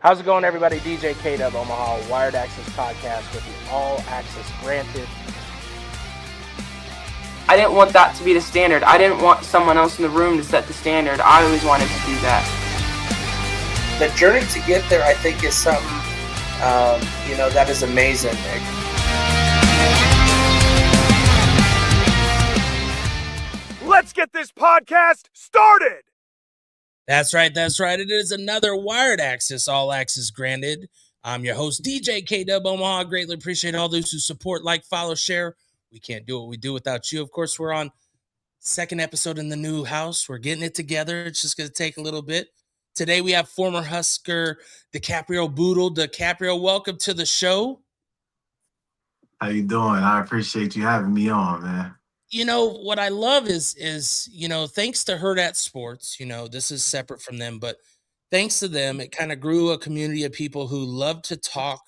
How's it going, everybody? DJ K DuB Omaha, Wired Axcess podcast with the All Axcess Granted. I didn't want that to be the standard. I didn't want someone else in the room to set the standard. I always wanted to do that. The journey to get there, I think, is something, that is amazing. Let's get this podcast started. That's right. It is another Wired Axcess, All Axcess Granted. I'm your host, DJ K DuB Omaha. Greatly appreciate all those who support, like, follow, share. We can't do what we do without you. Of course, we're on second episode in the new house. We're getting it together. It's just going to take a little bit. Today, we have former Husker Dicaprio Bootle. Dicaprio, welcome to the show. How you doing? I appreciate you having me on, man. You know, what I love is thanks to Herd at Sports, this is separate from them, but thanks to them, it kind of grew a community of people who love to talk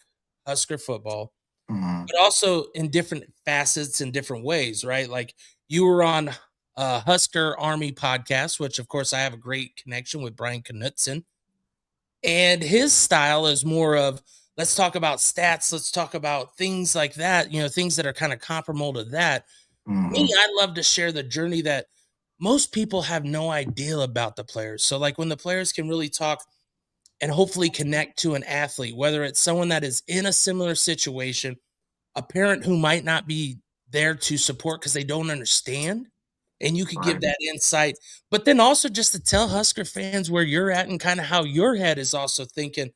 Husker football, but also in different facets and different ways, right? Like you were on Husker Army podcast, which of course I have a great connection with Brian Knutson, and his style is more of, let's talk about stats, let's talk about things like that, things that are kind of comparable to that. Me, I love to share the journey that most people have no idea about the players. So like when the players can really talk and hopefully connect to an athlete, whether it's someone that is in a similar situation, a parent who might not be there to support because they don't understand, and you could give that insight, but then also just to tell Husker fans where you're at and kind of how your head is also thinking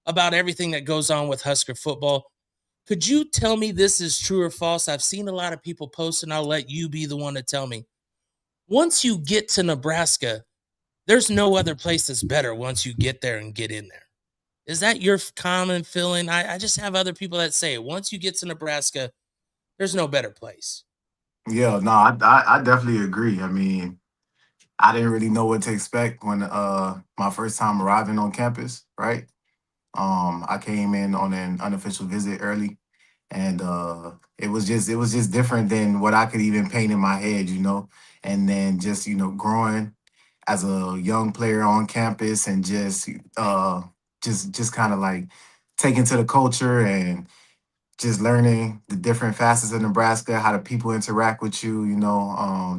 about everything that goes on with Husker football. Could you tell me this is true or false? I've seen a lot of people post, and I'll let you be the one to tell me. Once you get to Nebraska, there's no other place that's better once you get there and get in there. Is that your common feeling? I just have other people that say, once you get to Nebraska, there's no better place. Yeah, no, I definitely agree. I mean, I didn't really know what to expect when my first time arriving on campus, right? I came in on an unofficial visit early, and it was just different than what I could even paint in my head, And then just growing as a young player on campus, and just kind of like taking to the culture and just learning the different facets of Nebraska, how the people interact with you,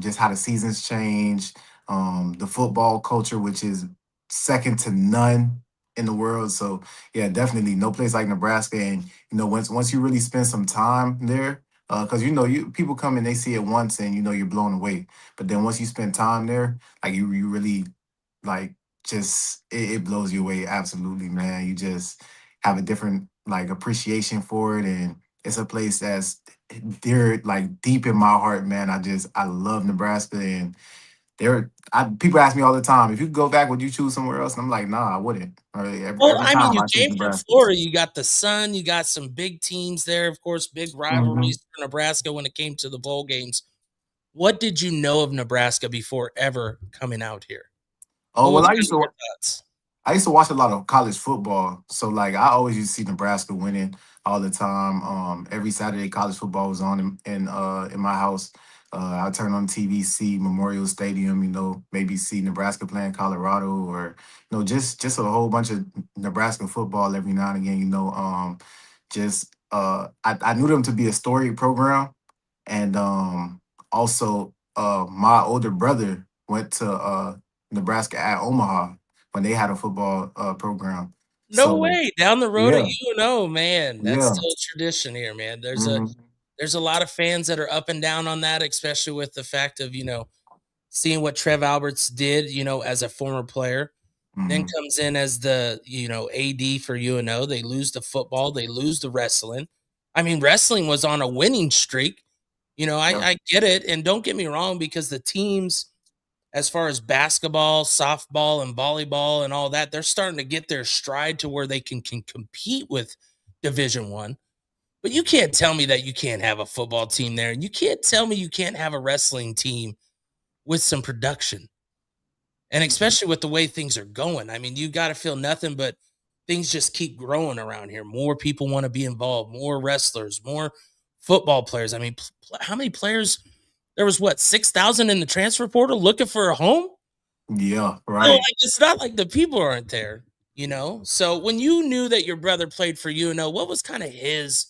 just how the seasons change, the football culture, which is second to none in the world. So yeah, definitely no place like Nebraska. And once you really spend some time there, because you people come and they see it once and you're blown away. But then once you spend time there, like you really like just it blows you away. Absolutely, man. You just have a different like appreciation for it, and it's a place that's dear, like deep in my heart, man. I love Nebraska, and people ask me all the time, if you could go back, would you choose somewhere else? And I'm like, nah, I wouldn't. Every time You I choose came from Nebraska. Florida. You got the Sun. You got some big teams there, of course, big rivalries for Nebraska when it came to the bowl games. What did you know of Nebraska before ever coming out here? Oh, well, I used to watch a lot of college football. So, like, I always used to see Nebraska winning all the time. Every Saturday, college football was on in my house. I turn on TV, see Memorial Stadium, maybe see Nebraska playing Colorado, or just a whole bunch of Nebraska football every now and again. I knew them to be a storied program, and also my older brother went to Nebraska at Omaha when they had a football program. No way. Down the road at Yeah. UNO, man. That's Yeah. still a tradition here, man. There's Mhm. a lot of fans that are up and down on that, especially with the fact of, seeing what Trev Alberts did, as a former player. Then comes in as the, AD for UNO. They lose the football, they lose the wrestling. I mean, wrestling was on a winning streak. I get it. And don't get me wrong, because the teams, as far as basketball, softball, and volleyball and all that, they're starting to get their stride to where they can compete with Division I. But you can't tell me that you can't have a football team there, and you can't tell me you can't have a wrestling team with some production. And especially with the way things are going. I mean, you got to feel nothing but things just keep growing around here. More people want to be involved, more wrestlers, more football players. I mean, how many players? There was 6,000 in the transfer portal looking for a home? Yeah, right. It's not like the people aren't there. So when you knew that your brother played for UNO, what was kind of his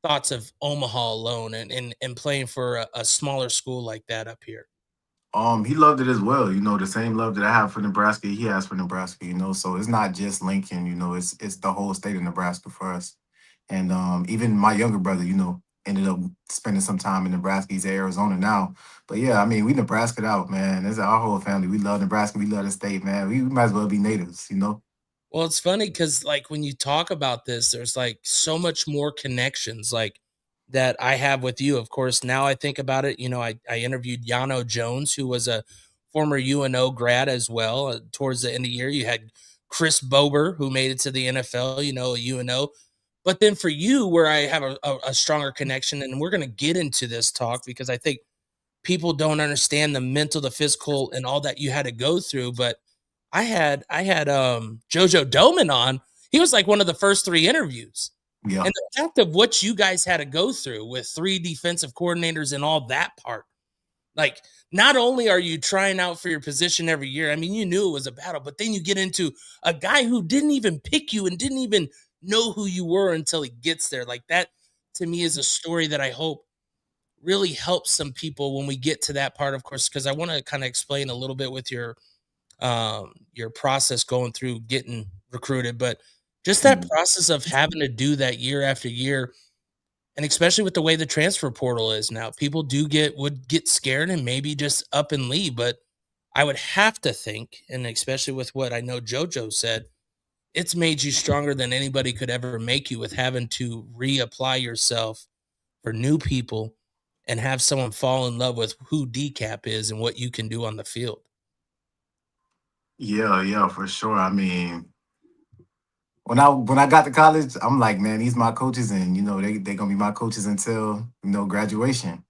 thoughts of Omaha alone and playing for a smaller school like that up here? He loved it as well. The same love that I have for Nebraska, he has for Nebraska. So it's not just Lincoln. It's the whole state of Nebraska for us. And even my younger brother, ended up spending some time in Nebraska. He's in Arizona now. But yeah, I mean, we Nebraska'd out, man. That's our whole family. We love Nebraska. We love the state, man. We might as well be natives. Well, it's funny because like when you talk about this, there's like so much more connections like that I have with you. Of course, now I think about it, I interviewed Yano Jones, who was a former UNO grad as well. Towards the end of the year, you had Chris Bober, who made it to the NFL, a UNO. But then for you, where I have a stronger connection, and we're going to get into this talk because I think people don't understand the mental, the physical, and all that you had to go through. But I had Jojo Doman on. He was like one of the first three interviews. Yeah. And the fact of what you guys had to go through with three defensive coordinators and all that part, like not only are you trying out for your position every year, I mean, you knew it was a battle, but then you get into a guy who didn't even pick you and didn't even know who you were until he gets there. Like that to me is a story that I hope really helps some people when we get to that part, of course, because I want to kind of explain a little bit with your process going through getting recruited, but just that Mhm. process of having to do that year after year, and especially with the way the transfer portal is now, people would get scared and maybe just up and leave. But I would have to think, and especially with what I know JoJo said, it's made you stronger than anybody could ever make you with having to reapply yourself for new people and have someone fall in love with who Decap is and what you can do on the field. Yeah, yeah, for sure. I mean, when I got to college, I'm like, man, these my coaches, and they gonna be my coaches until graduation,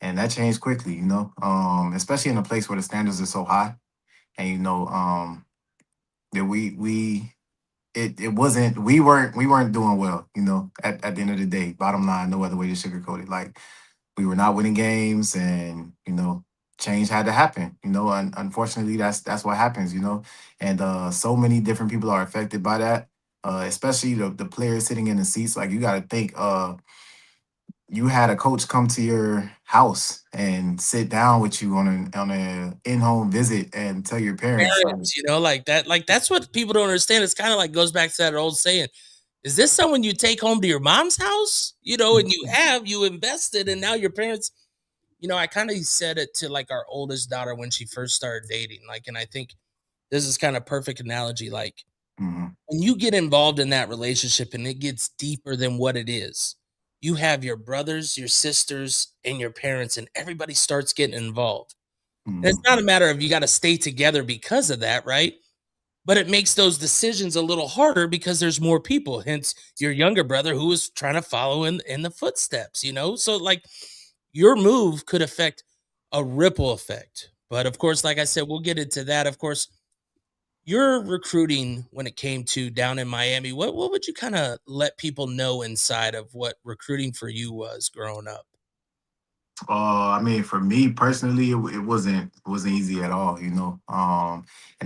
and that changed quickly. Especially in a place where the standards are so high, and that we it wasn't we weren't doing well. At the end of the day, bottom line, no other way to sugarcoat it. Like we were not winning games, and change had to happen. Unfortunately, that's what happens. And so many different people are affected by that. Especially the players sitting in the seats. Like you got to think. You had a coach come to your house and sit down with you on a in-home visit and tell your parents, like, Parents, like that, like that's what people don't understand. It's kind of like goes back to that old saying, is this someone you take home to your mom's house? And you invested, and now your parents, I kind of said it to like our oldest daughter when she first started dating. Like, and I think this is kind of perfect analogy. Like mhm, when you get involved in that relationship and it gets deeper than what it is, you have your brothers, your sisters, and your parents, and everybody starts getting involved. And it's mhm, not a matter of you got to stay together because of that, right? But it makes those decisions a little harder because there's more people. Hence, your younger brother who is trying to follow in the footsteps. So like your move could affect a ripple effect. But of course, like I said, we'll get into that. Of course, your recruiting when it came to down in Miami, what would you kind of let people know inside of what recruiting for you was growing up? I mean, for me personally, it wasn't easy at all, and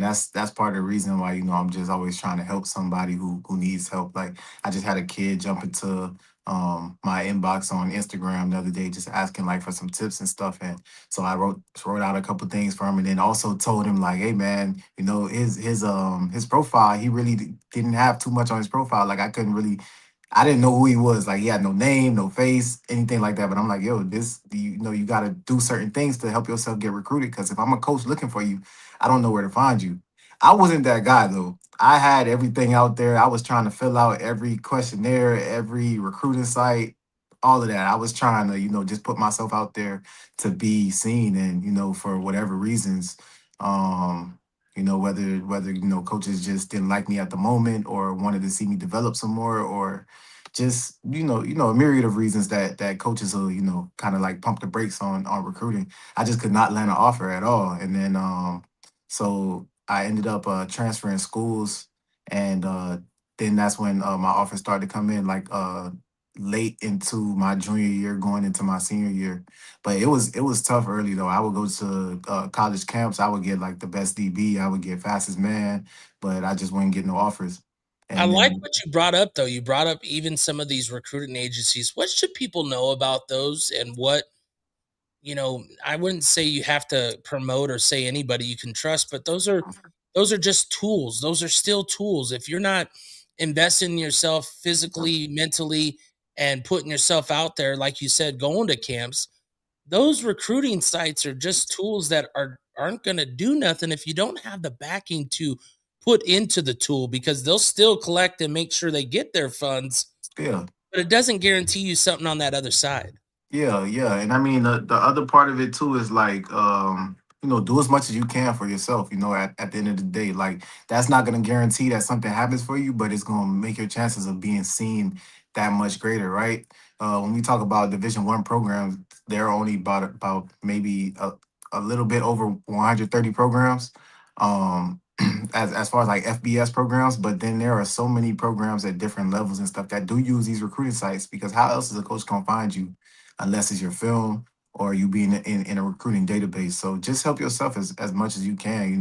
that's part of the reason why I'm just always trying to help somebody who needs help. Like I just had a kid jump into my inbox on Instagram the other day, just asking like for some tips and stuff, and so I wrote out a couple things for him, and then also told him like, hey man, his profile, he really didn't have too much on his profile. Like I didn't know who he was. Like he had no name, no face, anything like that. But I'm like, yo, you got to do certain things to help yourself get recruited. Because if I'm a coach looking for you, I don't know where to find you. I wasn't that guy though. I had everything out there. I was trying to fill out every questionnaire, every recruiting site, all of that. I was trying to, just put myself out there to be seen, and for whatever reasons, whether coaches just didn't like me at the moment or wanted to see me develop some more, or just a myriad of reasons that coaches will kind of like pump the brakes on recruiting. I just could not land an offer at all, and then so I ended up transferring schools, and then that's when my offers started to come in, like late into my junior year, going into my senior year. But it was tough early though. I would go to college camps. I would get like the best DB. I would get fastest man, but I just wouldn't get no offers. I And like then what you brought up, though. You brought up even some of these recruiting agencies. What should people know about those, and what, I wouldn't say you have to promote or say anybody you can trust, but those are just tools. Those are still tools. If you're not investing in yourself physically, mentally, and putting yourself out there, like you said, going to camps, those recruiting sites are just tools that aren't going to do nothing if you don't have the backing to put into the tool, because they'll still collect and make sure they get their funds, still. but it doesn't guarantee you something on that other side. Yeah, yeah. And I mean the other part of it too is like do as much as you can for yourself, at the end of the day. Like that's not gonna guarantee that something happens for you, but it's gonna make your chances of being seen that much greater, right? When we talk about Division 1 programs, there are only about maybe a little bit over 130 programs. Um as far as like FBS programs, but then there are so many programs at different levels and stuff that do use these recruiting sites, because how else is a coach gonna find you unless it's your film or you being in a recruiting database. So just help yourself as much as you can.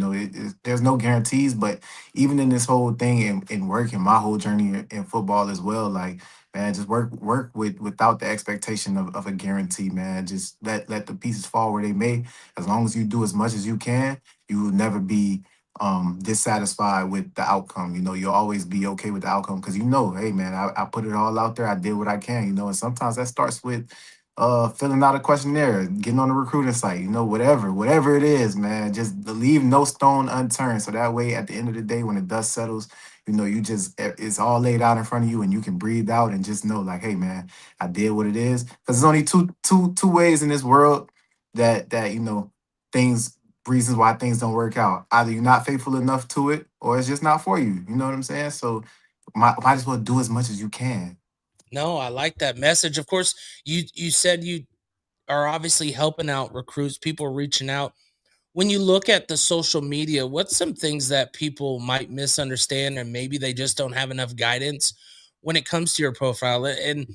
There's no guarantees, but even in this whole thing in work and my whole journey in football as well, like man, just work without the expectation of a guarantee, man. Just let the pieces fall where they may. As long as you do as much as you can, you will never be dissatisfied with the outcome. You'll always be okay with the outcome because hey man, I put it all out there, I did what I can, and sometimes that starts with filling out a questionnaire, getting on the recruiting site, whatever it is, man. Just leave no stone unturned. So that way, at the end of the day, when the dust settles, it's all laid out in front of you, and you can breathe out and just know, like, hey, man, I did what it is. Because there's only two ways in this world that things reasons why things don't work out. Either you're not faithful enough to it, or it's just not for you. You know what I'm saying? So might as well do as much as you can. No, I like that message. Of course, you said you are obviously helping out recruits, people reaching out. When you look at the social media, what's some things that people might misunderstand, and maybe they just don't have enough guidance when it comes to your profile? And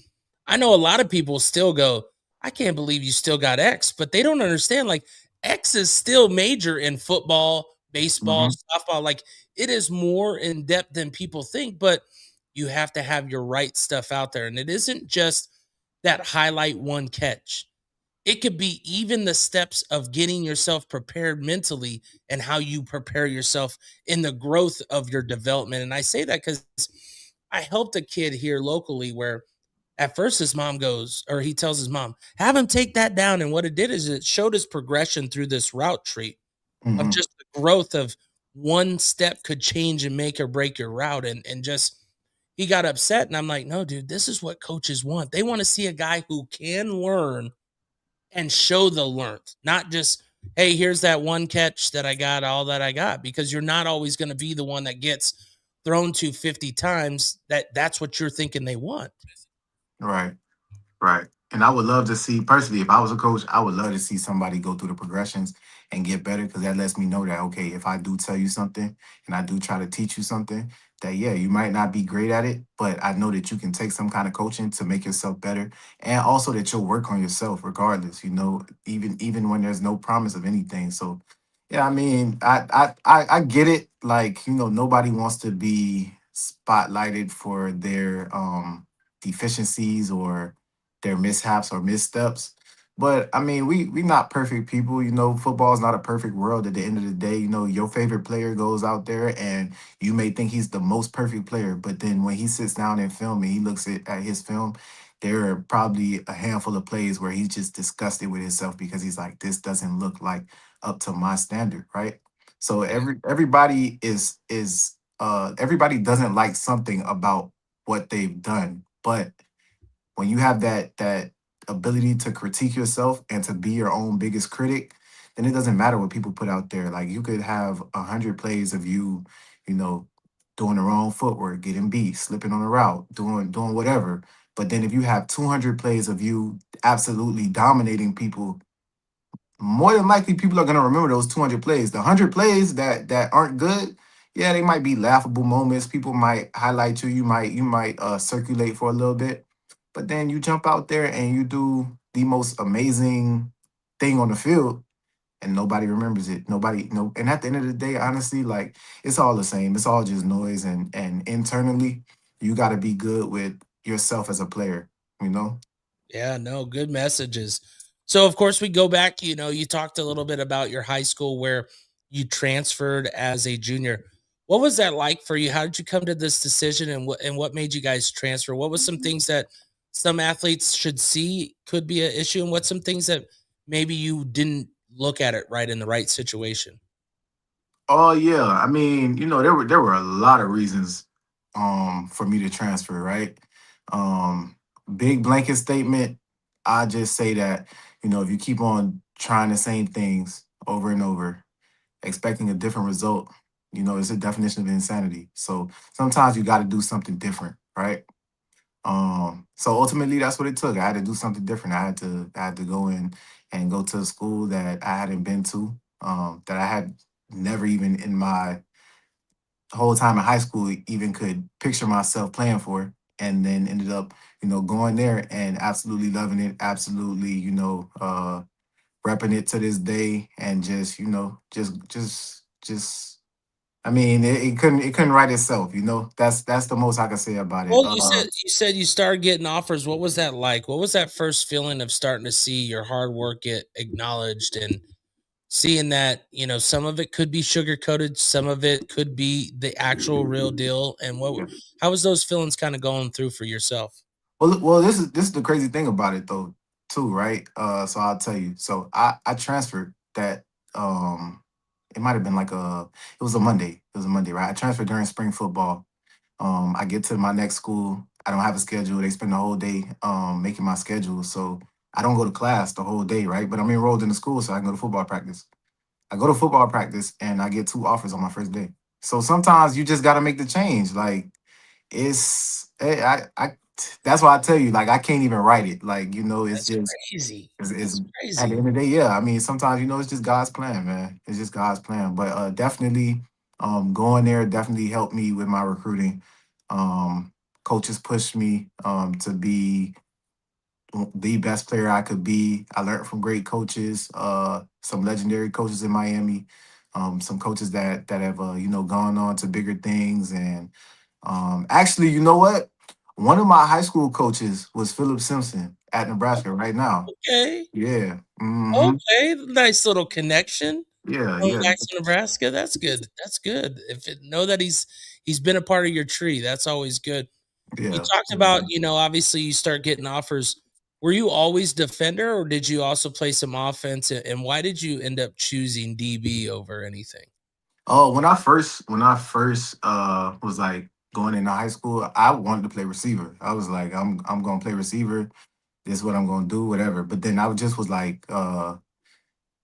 I know a lot of people still go, I can't believe you still got X, but they don't understand, like, X is still major in football, baseball, Hmm. softball. Like, it is more in depth than people think, but you have to have your right stuff out there. And it isn't just that highlight one catch. It could be even the steps of getting yourself prepared mentally and how you prepare yourself in the growth of your development. And I say that because I helped a kid here locally where at first his mom goes, or he tells his mom, have him take that down. And what it did is it showed his progression through this route tree of Hmm. just the growth of one step could change and make or break your route. And just, he got upset. And I'm like, no, dude, this is what coaches want. They want to see a guy who can learn and show the learned, not just, hey, here's that one catch that I got, all that I got, because you're not always going to be the one that gets thrown to 50 times. That's what you're thinking they want. Right. Right. And I would love to see, personally, if I was a coach, I would love to see somebody go through the progressions and get better, because that lets me know that, okay, if I do tell you something and I do try to teach you something, that, yeah, you might not be great at it, but I know that you can take some kind of coaching to make yourself better. And also that you'll work on yourself regardless, even when there's no promise of anything. So, yeah, I mean, I get it. Like, nobody wants to be spotlighted for their deficiencies or their mishaps or missteps. But I mean, we not perfect people. Football is not a perfect world. At the end of the day, your favorite player goes out there, and you may think he's the most perfect player, but then when he sits down and film and he looks at his film, there are probably a handful of plays where he's just disgusted with himself because he's like, this doesn't look like up to my standard, right? So everybody doesn't like something about what they've done, but when you have that ability to critique yourself and to be your own biggest critic, then it doesn't matter what people put out there. Like you could have 100 plays of you, you know, doing the wrong footwork, getting beat, slipping on a route, doing whatever. But then if you have 200 plays of you absolutely dominating people, more than likely people are gonna remember those 200 plays. The 100 plays that aren't good, yeah, they might be laughable moments. People might highlight you. You might circulate for a little bit, But then you jump out there and you do the most amazing thing on the field, and nobody remembers it. Nobody, no. And at the end of the day, honestly, like it's all the same. It's all just noise. And internally, you got to be good with yourself as a player. You know. Yeah, no, good messages. So of course we go back, you talked a little bit about your high school where you transferred as a junior. What was that like for you? How did you come to this decision and what made you guys transfer? What was some things that some athletes should see could be an issue and what some things that maybe you didn't look at it right in the right situation? Oh yeah, I mean, there were a lot of reasons for me to transfer, right? Um Big blanket statement, I just say that, if you keep on trying the same things over and over, expecting a different result, it's a definition of insanity. So sometimes you got to do something different, right? So ultimately that's what it took. I had to do something different. I had to go in and go to a school that I hadn't been to, that I had never even in my whole time in high school even could picture myself playing for, and then ended up, going there and absolutely loving it, absolutely, repping it to this day, and just, just I mean, it couldn't write itself, That's the most I can say about it. Well, you said you started getting offers. What was that like? What was that first feeling of starting to see your hard work get acknowledged and seeing that, some of it could be sugar coated, some of it could be the actual real deal. And how was those feelings kind of going through for yourself? Well, this is the crazy thing about it though, too, right? So I'll tell you. So I transferred that. It might have been like it was a Monday. It was a Monday, right? I transferred during spring football. I get to my next school. I don't have a schedule. They spend the whole day making my schedule, so I don't go to class the whole day, right? But I'm enrolled in the school, so I can go to football practice. I go to football practice, and I get two offers on my first day. So sometimes you just got to make the change. Like I that's why I tell you, like I can't even write it. Like it's That's just crazy. it's That's at the crazy. end of the day, yeah. I mean, sometimes it's just God's plan, man. It's just God's plan. But definitely, going there definitely helped me with my recruiting. Um, Coaches pushed me to be the best player I could be. I learned from great coaches, some legendary coaches in Miami, some coaches that have gone on to bigger things. And actually, you know what? One of my high school coaches was Philip Simpson at Nebraska right now. Okay. Yeah. Okay. Nice little connection. Yeah, Going yeah, back to Nebraska. That's good. That's good. Know that he's been a part of your tree. That's always good. You yeah. talked about, obviously you start getting offers. Were you always defender or did you also play some offense? And why did you end up choosing DB over anything? Oh, when I first was like going into high school, I wanted to play receiver. I was like, I'm gonna play receiver. This is what I'm gonna do, whatever. But then I just was like,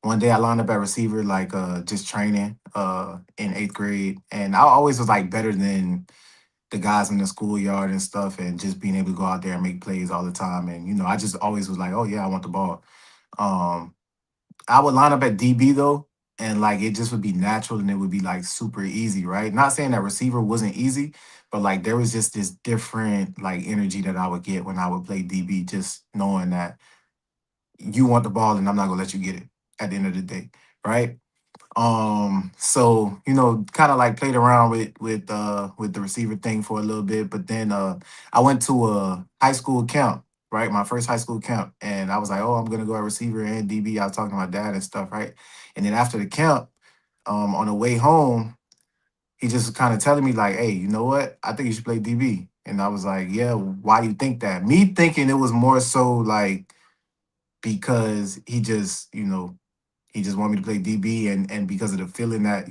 one day I lined up at receiver, like just training in eighth grade. And I always was like better than the guys in the schoolyard and stuff, and just being able to go out there and make plays all the time. And I just always was like, oh yeah, I want the ball. Um I would line up at DB though, and like it just would be natural and it would be like super easy, right? Not saying that receiver wasn't easy, but like there was just this different like energy that I would get when I would play DB, just knowing that you want the ball and I'm not gonna let you get it at the end of the day, right? So kind of like played around with the receiver thing for a little bit, but then I went to a high school camp, right? My first high school camp, and I was like, oh, I'm gonna go at receiver and DB. I was talking to my dad and stuff, right? And then after the camp, on the way home, he just kind of telling me like, hey, you know what? I think you should play DB. And I was like, yeah, why do you think that? Me thinking it was more so like because he just wanted me to play DB, and because of the feeling that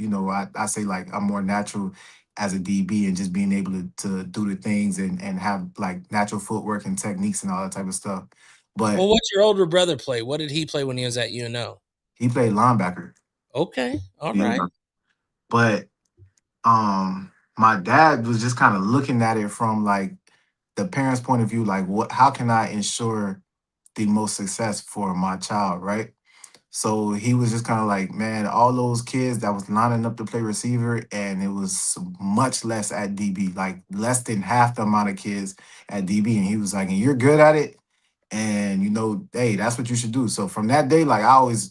I say like I'm more natural as a DB, and just being able to do the things and have like natural footwork and techniques and all that type of stuff. But Well, what's your older brother play? What did he play when he was at UNO? he played linebacker. Okay. All Yeah. right. But my dad was just kind of looking at it from like the parents' point of view, like how can I ensure the most success for my child, right? So he was just kind of like, man, all those kids that was lining up to play receiver, and it was much less at DB, like less than half the amount of kids at DB. And he was like, and you're good at it. And hey, that's what you should do. So from that day, like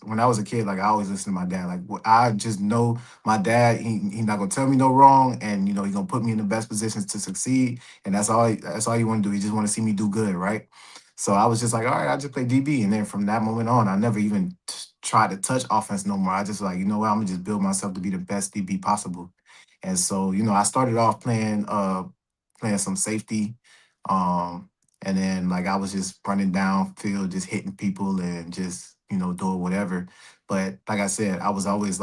when I was a kid, like I always listened to my dad. Like I just know my dad, he not gonna tell me no wrong, and he gonna put me in the best positions to succeed. And that's all you want to do. He just want to see me do good, right? So I was just like, all right, I just play DB. And then from that moment on, I never even tried to touch offense no more. I just like, what, I'm gonna just build myself to be the best DB possible. And so, I started off playing some safety. Um, and then like I was just running downfield, just hitting people and just, doing whatever. But like I said, I was always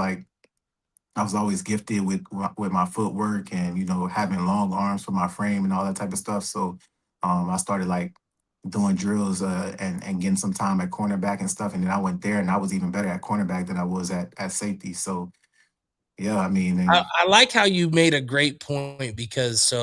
gifted with my footwork and having long arms for my frame and all that type of stuff. So I started like doing drills and getting some time at cornerback and stuff. And then I went there and I was even better at cornerback than I was at safety. So yeah, I mean, and I like how you made a great point because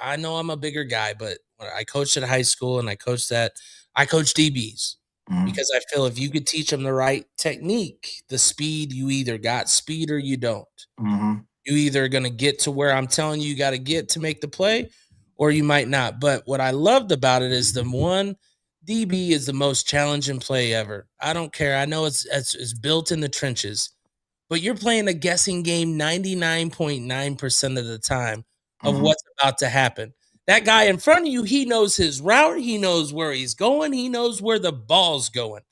I know I'm a bigger guy, but when I coached at high school and I coached DBs mhm, because I feel if you could teach them the right technique, the speed, you either got speed or you don't. mhm, You either going to get to where I'm telling you got to get to make the play, or you might not. But what I loved about it is the one DB is the most challenging play ever. I don't care. I know it's built in the trenches, but you're playing a guessing game 99.9% of the time of mhm, what's about to happen. That guy in front of you, he knows his route, he knows where he's going, he knows where the ball's going.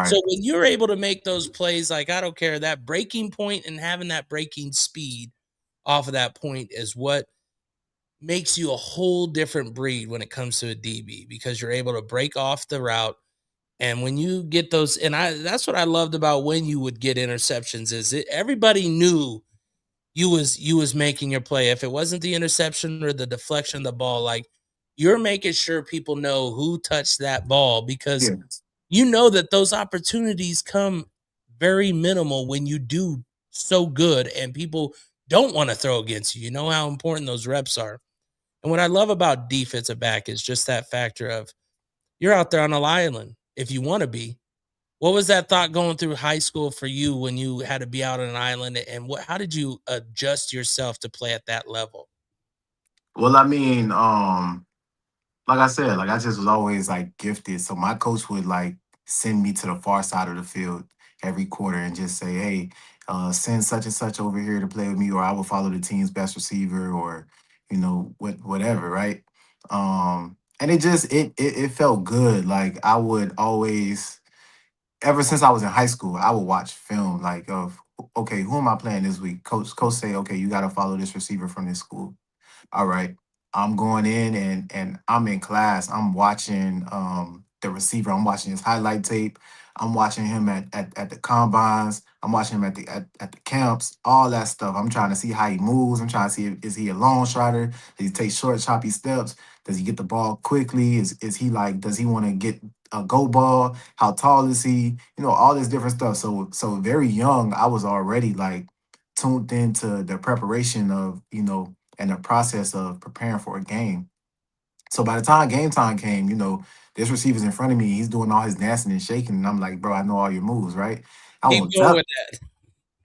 So right. when you're able to make those plays, like I don't care, that breaking point and having that breaking speed off of that point is what makes you a whole different breed when it comes to a DB because you're able to break off the route. And when you get those, and that's what I loved about when you would get interceptions is everybody knew you was making your play. If it wasn't the interception or the deflection of the ball, like you're making sure people know who touched that ball because Yeah. you know that those opportunities come very minimal when you do so good and people don't want to throw against you. You know how important those reps are. And what I love about defensive back is just that factor of you're out there on an island if you want to be. What was that thought going through high school for you when you had to be out on an island and how did you adjust yourself to play at that level? Well, I mean, like I said, like I just was always like gifted. So my coach would like send me to the far side of the field every quarter and just say, hey, send such and such over here to play with me, or I will follow the team's best receiver, or whatever, right? And it felt good. Like I would always, ever since I was in high school, I would watch film like of, okay, who am I playing this week? Coach say, okay, you got to follow this receiver from this school. All right. I'm going in and I'm in class. I'm watching the receiver. I'm watching his highlight tape. I'm watching him at the combines. I'm watching him at the camps, all that stuff. I'm trying to see how he moves. I'm trying to see is he a long strider? Does he take short, choppy steps? Does he get the ball quickly? Is he like, does he want to get a go ball? How tall is he? All this different stuff. So very young, I was already like tuned into the preparation of, and the process of preparing for a game. So by the time game time came, this receiver's in front of me. He's doing all his dancing and shaking, and I'm like, bro, I know all your moves, right? I Keep won't going tell. with that.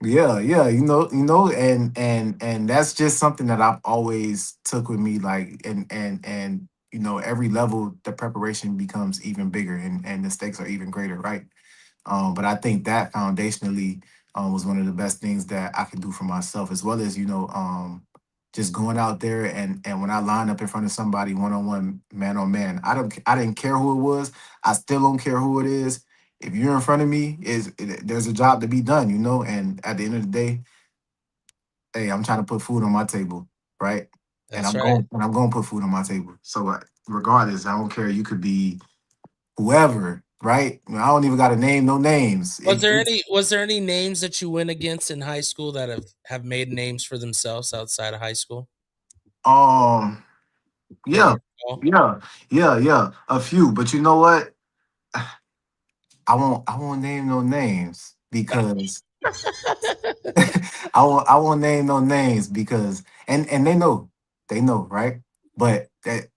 Yeah, yeah, and that's just something that I've always took with me, like, and every level the preparation becomes even bigger, and the stakes are even greater, right? But I think that foundationally was one of the best things that I could do for myself, as well as just going out there and when I line up in front of somebody one on one, man on man, I didn't care who it was. I still don't care who it is. If you're in front of me, there's a job to be done, And at the end of the day, hey, I'm trying to put food on my table, right? And That's right. I'm going to put food on my table. So regardless, I don't care. You could be whoever, right? I don't even got to name no names. Was there any names that you went against in high school that have made names for themselves outside of high school Um, that yeah, you recall? yeah, yeah, a few, but you know what? I won't name no names because I won't name no names because and they know, right? But that's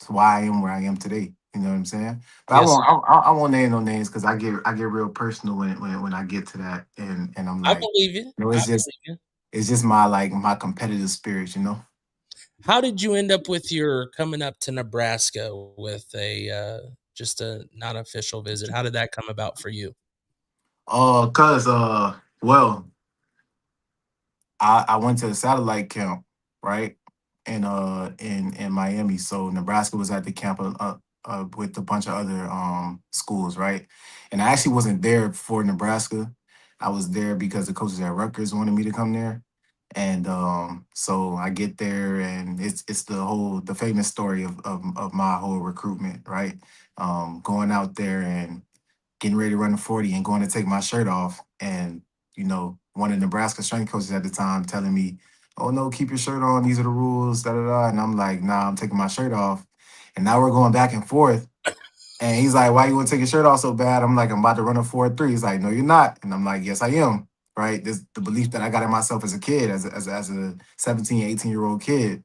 why I am where I am today. You know what I'm saying? But Yes, I won't name no names because I get real personal when I get to that, and I'm I like, believe you. you know, I believe you. it's just my like my competitive spirit, you know. How did you end up with your coming up to Nebraska with a just a non official visit? How did that come about for you? Cause well, I went to the satellite camp, right? In Miami. So Nebraska was at the camp with a bunch of other schools, right? And I actually wasn't there for Nebraska. I was there because the coaches at Rutgers wanted me to come there. And so I get there and it's the famous story of my whole recruitment, right? Going out there and getting ready to run the 40 and going to take my shirt off. And, one of the Nebraska strength coaches at the time telling me, oh no, keep your shirt on. These are the rules, da da da. And I'm like, nah, I'm taking my shirt off. And now we're going back and forth. And he's like, why you want to take your shirt off so bad? I'm like, I'm about to run a 4-3. He's like, no, you're not. And I'm like, yes, I am. Right. This the belief that I got in myself as a kid, as a 17, 18-year-old kid.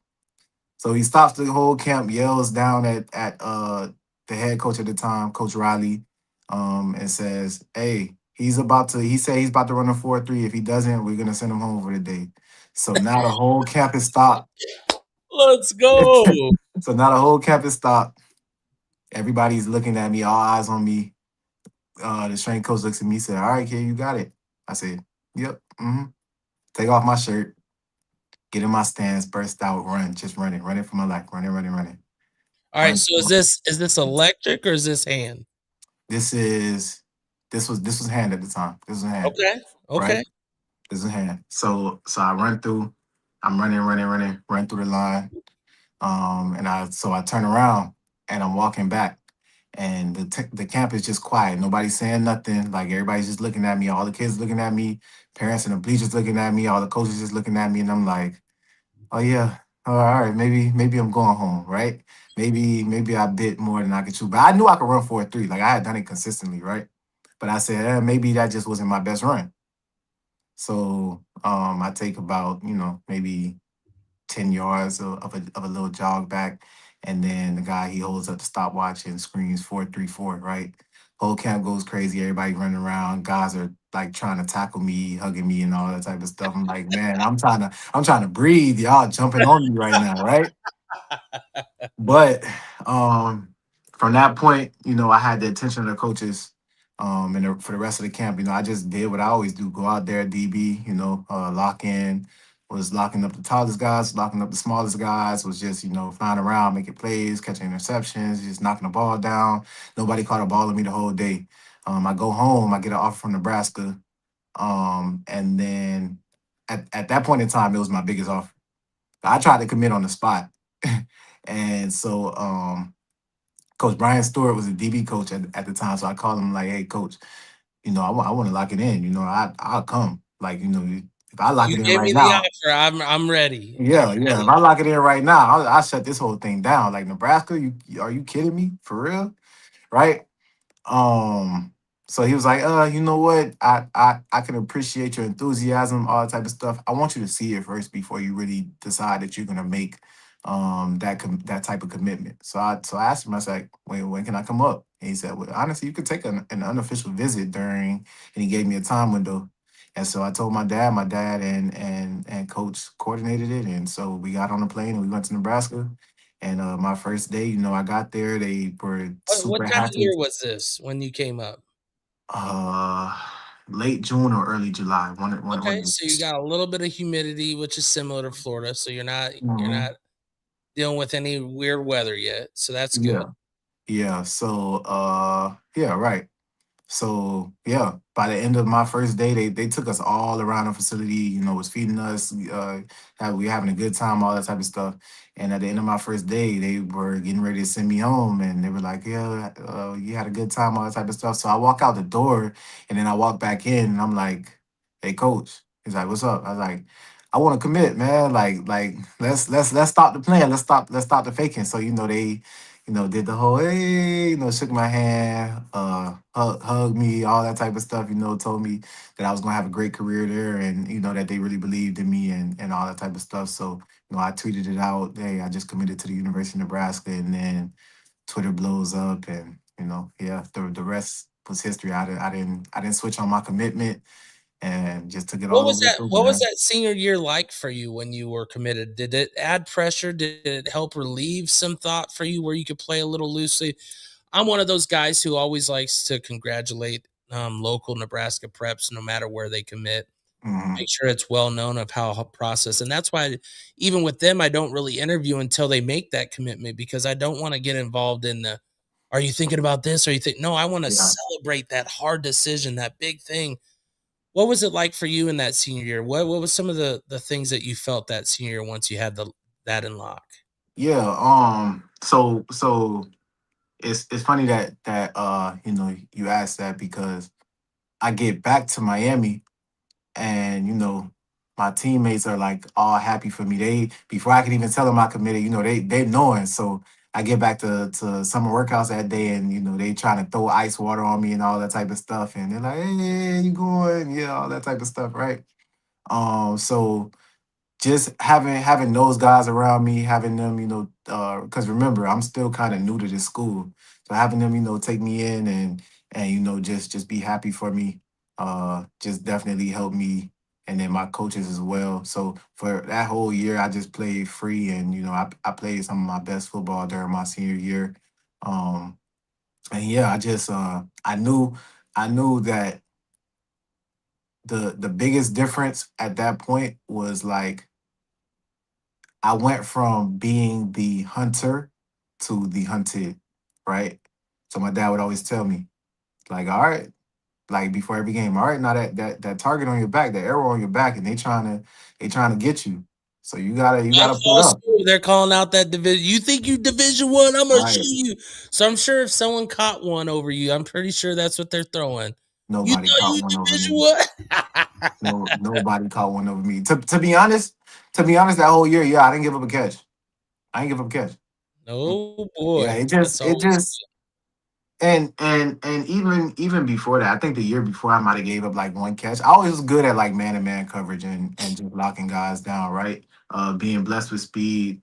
So he stops the whole camp, yells down at the head coach at the time, Coach Riley, and says, "Hey, he said he's about to run a 4-3. If he doesn't, we're gonna send him home for the day." So now the whole camp is stopped. Let's go. So now the whole camp is stopped. Everybody's looking at me, all eyes on me. The strength coach looks at me, said, "All right, kid, you got it." I said, "Yep." Take off my shirt, get in my stance, burst out, run, just running for my life, running. All right. Run. So is this electric or is this hand? This is this was hand at the time. This was hand, Okay. right? Okay. This was hand. So I run through. I'm running, run through the line. And I turn around and I'm walking back, and the camp is just quiet. Nobody's saying nothing. Like everybody's just looking at me. All the kids looking at me. Parents in the bleachers looking at me. All the coaches just looking at me, and I'm like, oh yeah, all right, maybe I'm going home, right? Maybe I bit more than I could chew, but I knew I could run 4-3. Like I had done it consistently, right? But I said maybe that just wasn't my best run. So I take about maybe 10 yards of a little jog back, and then the guy he holds up the stopwatch and screams 4-3-4, right? Whole camp goes crazy. Everybody running around. Guys are like trying to tackle me, hugging me, and all that type of stuff. I'm like, man, I'm trying to breathe. Y'all jumping on me right now, right? But um, from that point, I had the attention of the coaches. And for the rest of the camp, I just did what I always do: go out there, DB, lock in. Was locking up the tallest guys, locking up the smallest guys. Was just flying around, making plays, catching interceptions, just knocking the ball down. Nobody caught a ball on me the whole day. I go home, I get an offer from Nebraska, and then at that point in time, it was my biggest offer. I tried to commit on the spot. And so Coach Brian Stewart was a DB coach at the time. So I called him like, hey, coach, I want to lock it in. I'll come. Like, if I lock You it in gave right me the now, offer. I'm ready. yeah, yeah. If I lock it in right now, I'll shut this whole thing down. Like Nebraska, are you kidding me? For real? Right? Um, so he was like, you know what? I can appreciate your enthusiasm, all that type of stuff. I want you to see it first before you really decide that you're gonna make that type of commitment. So I asked him, I was like, wait, when can I come up? And he said, well, honestly, you could take an unofficial visit during, and he gave me a time window. And so I told my dad and coach coordinated it. And so we got on the plane and we went to Nebraska. And my first day, I got there. They were What super time of happy. year was this when you came up? Uh, Late June or early July. Okay, so you got a little bit of humidity, which is similar to Florida. So you're Mhm. not dealing with any weird weather yet. So that's good. Yeah, yeah. So, yeah, right. So yeah, by the end of my first day, they took us all around the facility. Was feeding us. We were having a good time, all that type of stuff. And at the end of my first day, they were getting ready to send me home, and they were like, "Yeah, you had a good time, all that type of stuff." So I walk out the door, and then I walk back in, and I'm like, "Hey, coach." He's like, "What's up?" I was like, "I want to commit, man. Like let's stop the plan. Let's stop the faking." So they did the whole hey, shook my hand, hugged me, all that type of stuff, told me that I was gonna have a great career there and that they really believed in me and all that type of stuff. So, I tweeted it out, hey, I just committed to the University of Nebraska, and then Twitter blows up, and yeah, the rest was history. I didn't switch on my commitment, and just took it all the way through, What was man. that senior year like for you when you were committed? Did it add pressure? Did it help relieve some thought for you where you could play a little loosely? I'm one of those guys who always likes to congratulate local Nebraska preps no matter where they commit. Hmm. Make sure it's well known of how process, and that's why even with them, I don't really interview until they make that commitment because I don't want to get involved in the, "Are you thinking about this?" Or you think, no, I want to Yeah. celebrate that hard decision, that big thing. What was it like for you in that senior year? What was some of the things that you felt that senior year once you had that in lock? Yeah. So it's funny that you asked that, because I get back to Miami, and my teammates are like all happy for me. They, before I could even tell them I committed, they knowing. So I get back to summer workouts that day, and they trying to throw ice water on me and all that type of stuff, and they're like, "Hey, you going?" Yeah, all that type of stuff, right? So just having those guys around me, having them, because remember, I'm still kind of new to this school, so having them, take me in, and just be happy for me, just definitely helped me, and then my coaches as well. So for that whole year, I just played free, and I played some of my best football during my senior year, um, and yeah, I knew that the biggest difference at that point was like I went from being the hunter to the hunted, right? So my dad would always tell me, like, all right, like before every game, all right, now that target on your back, that arrow on your back, and they trying to get you. So you gotta That's put all up. school. They're calling out that division. You think you Division One? I'm gonna show Right. you. So I'm sure if someone caught one over you, I'm pretty sure that's what they're throwing. You Nobody thought caught you one over Division me. One? No, nobody caught one over me. To be honest, that whole year, yeah, I didn't give up a catch. I didn't give up a catch. Mm. Oh Yeah, boy, it that's just it always just and even before that, I think the year before I might have gave up like one catch. I always was good at like man to man coverage, and just locking guys down, right? Being blessed with speed,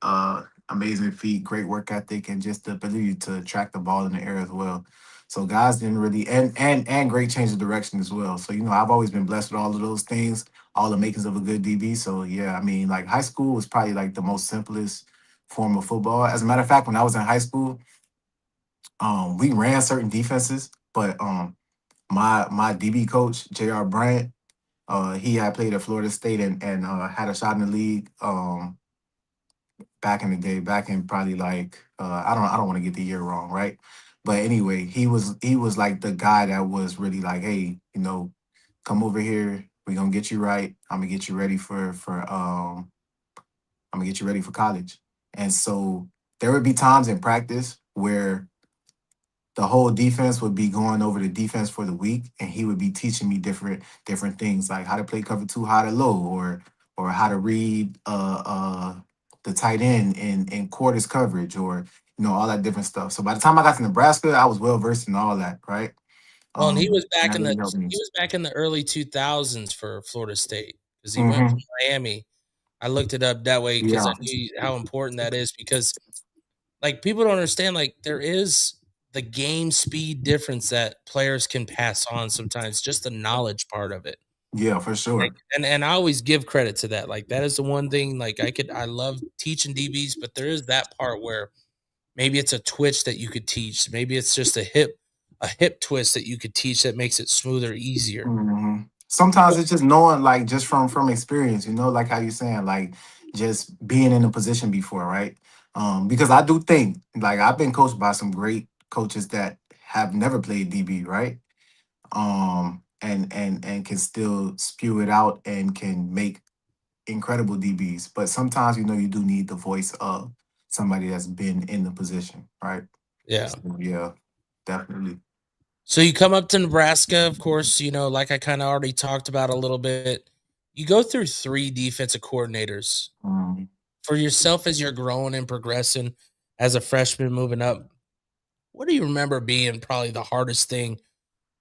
amazing feet, great work ethic, and just the ability to track the ball in the air as well. So guys didn't really, and great change of direction as well. So I've always been blessed with all of those things, all the makings of a good DB. So yeah, I mean, like high school was probably like the most simplest form of football. As a matter of fact, when I was in high school, we ran certain defenses, but my DB coach, J.R. Bryant, he had played at Florida State, and had a shot in the league back in the day, back in probably like I don't want to get the year wrong, right? But anyway, he was like the guy that was really like, hey, come over here. We're gonna get you right. I'm gonna get you ready for I'm gonna get you ready for college. And so there would be times in practice where the whole defense would be going over the defense for the week, and he would be teaching me different things, like how to play cover two high to low, or how to read the tight end in quarters coverage, or all that different stuff. So by the time I got to Nebraska, I was well versed in all that, right? well. And he was And back that in the really helped me. early 2000s for Florida State because he went from Hmm. Miami. I looked it up that way because I Yeah. knew how important that is because like people don't understand like there is the game speed difference that players can pass on sometimes, just the knowledge part of it. Yeah, for Like, sure. and I always give credit to that. Like that is the one thing like I love teaching DBs, but there is that part where maybe it's a twitch that you could teach. Maybe it's just a hip twist that you could teach that makes it smoother, easier. Sometimes it's just knowing, like, just from experience, like how you're saying, like just being in a position before, right? Because I do think, like, I've been coached by some great coaches that have never played DB, right? And can still spew it out and can make incredible DBs. But sometimes, you do need the voice of somebody that's been in the position, right? Yeah. So yeah, definitely. So you come up to Nebraska, of course, like I kind of already talked about a little bit. You go through three defensive coordinators Um, for yourself as you're growing and progressing as a freshman moving up. What do you remember being probably the hardest thing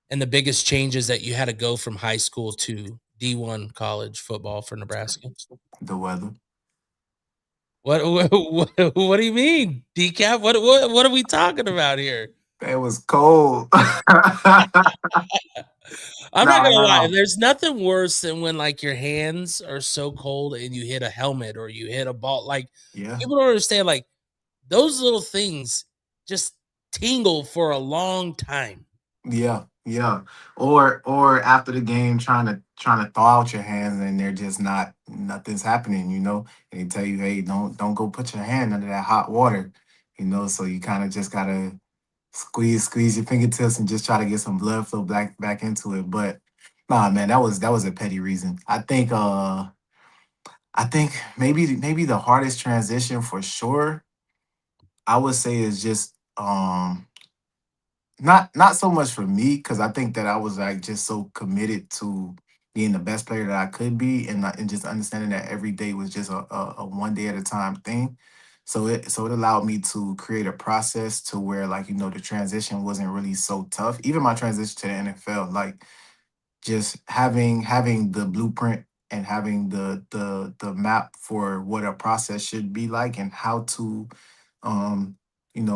and the biggest changes that you had to go from high school to D1 college football for Nebraska? the weather. What do you mean, Decap? What are we talking about here? It was cold. I'm not Nah, gonna lie. nah. There's nothing worse than when like your hands are so cold and you hit a helmet or you hit a ball. Like Yeah. people don't understand. Like those little things just tingle for a long time. Yeah, yeah. Or after the game trying to thaw out your hands and they're just nothing's happening, And they tell you, hey, don't go put your hand under that hot water, so you kind of just gotta squeeze your fingertips and just try to get some blood flow back into it. But nah, man, that was a petty reason. I think maybe the hardest transition for sure, I would say is just not so much for me because I think that I was like just so committed to being the best player that I could be, and just understanding that every day was just a one day at a time thing. So it allowed me to create a process to where, like, the transition wasn't really so tough. Even my transition to the NFL, like, just having the blueprint and having the map for what a process should be like and how to um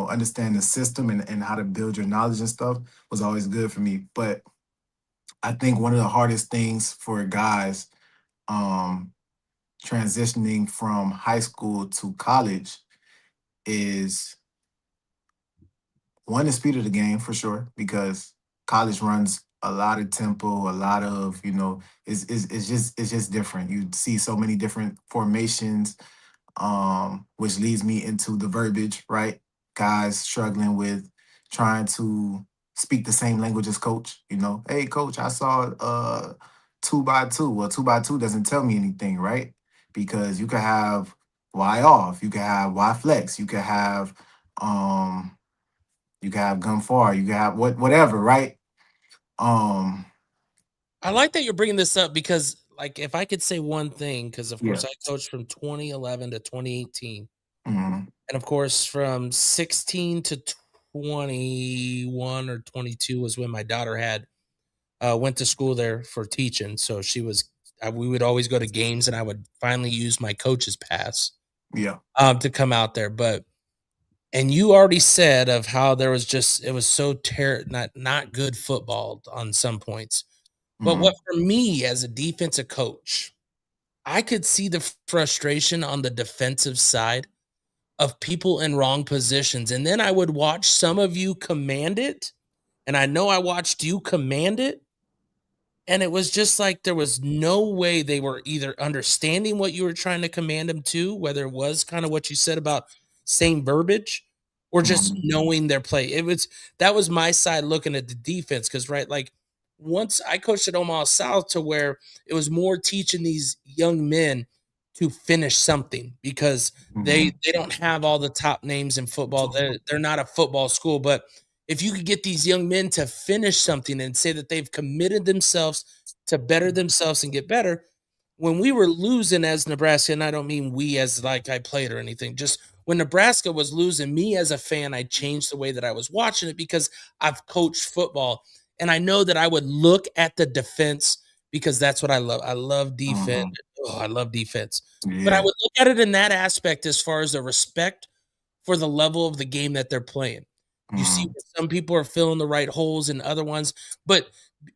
understand the system and how to build your knowledge and stuff was always good for me. But I think one of the hardest things for guys um transitioning from high school to college is one, the speed of the game for sure, because college runs a lot of tempo, a lot of, it's just different. You see so many different formations, which leads me into the verbiage, right? Guys struggling with trying to speak the same language as coach. Hey coach, I saw 2 by 2. Well, 2 by 2 doesn't tell me anything, right? Because you could have Y off, you could have Y flex, um you can have gun far, you can have whatever, right? Um, I like that you're bringing this up because, like, if I could say one thing, because of yeah. course I coached from 2011 to 2018, Mhm. and of course from 16 to 21 or 22 was when my daughter had went to school there for teaching. So she was, we would always go to games, and I would finally use my coach's pass Yeah. to come out there. But and you already said of how there was just it was so not good football on some points. But what Mhm. for me as a defensive coach, I could see the frustration on the defensive side of people in wrong positions. And then I would watch some of you command it. And I know I watched you command it. And it was just like there was no way they were either understanding what you were trying to command them to, whether it was kind of what you said about same verbiage or just Mhm. knowing their play. It was that was my side looking at the defense because right, like once I coached at Omaha South to where it was more teaching these young men to finish something because Mhm. they don't have all the top names in football. They're not a football school, but if you could get these young men to finish something and say that they've committed themselves to better themselves and get better, when we were losing as Nebraska, and I don't mean we as like I played or anything, just when Nebraska was losing, me as a fan, I changed the way that I was watching it because I've coached football and I know that I would look at the defense because that's what I love. I love defense. Mhm. Oh, I love defense. But I Yeah. would look at it in that aspect as far as the respect for the level of the game that they're playing. You see Mhm. where some people are filling the right holes and other ones, but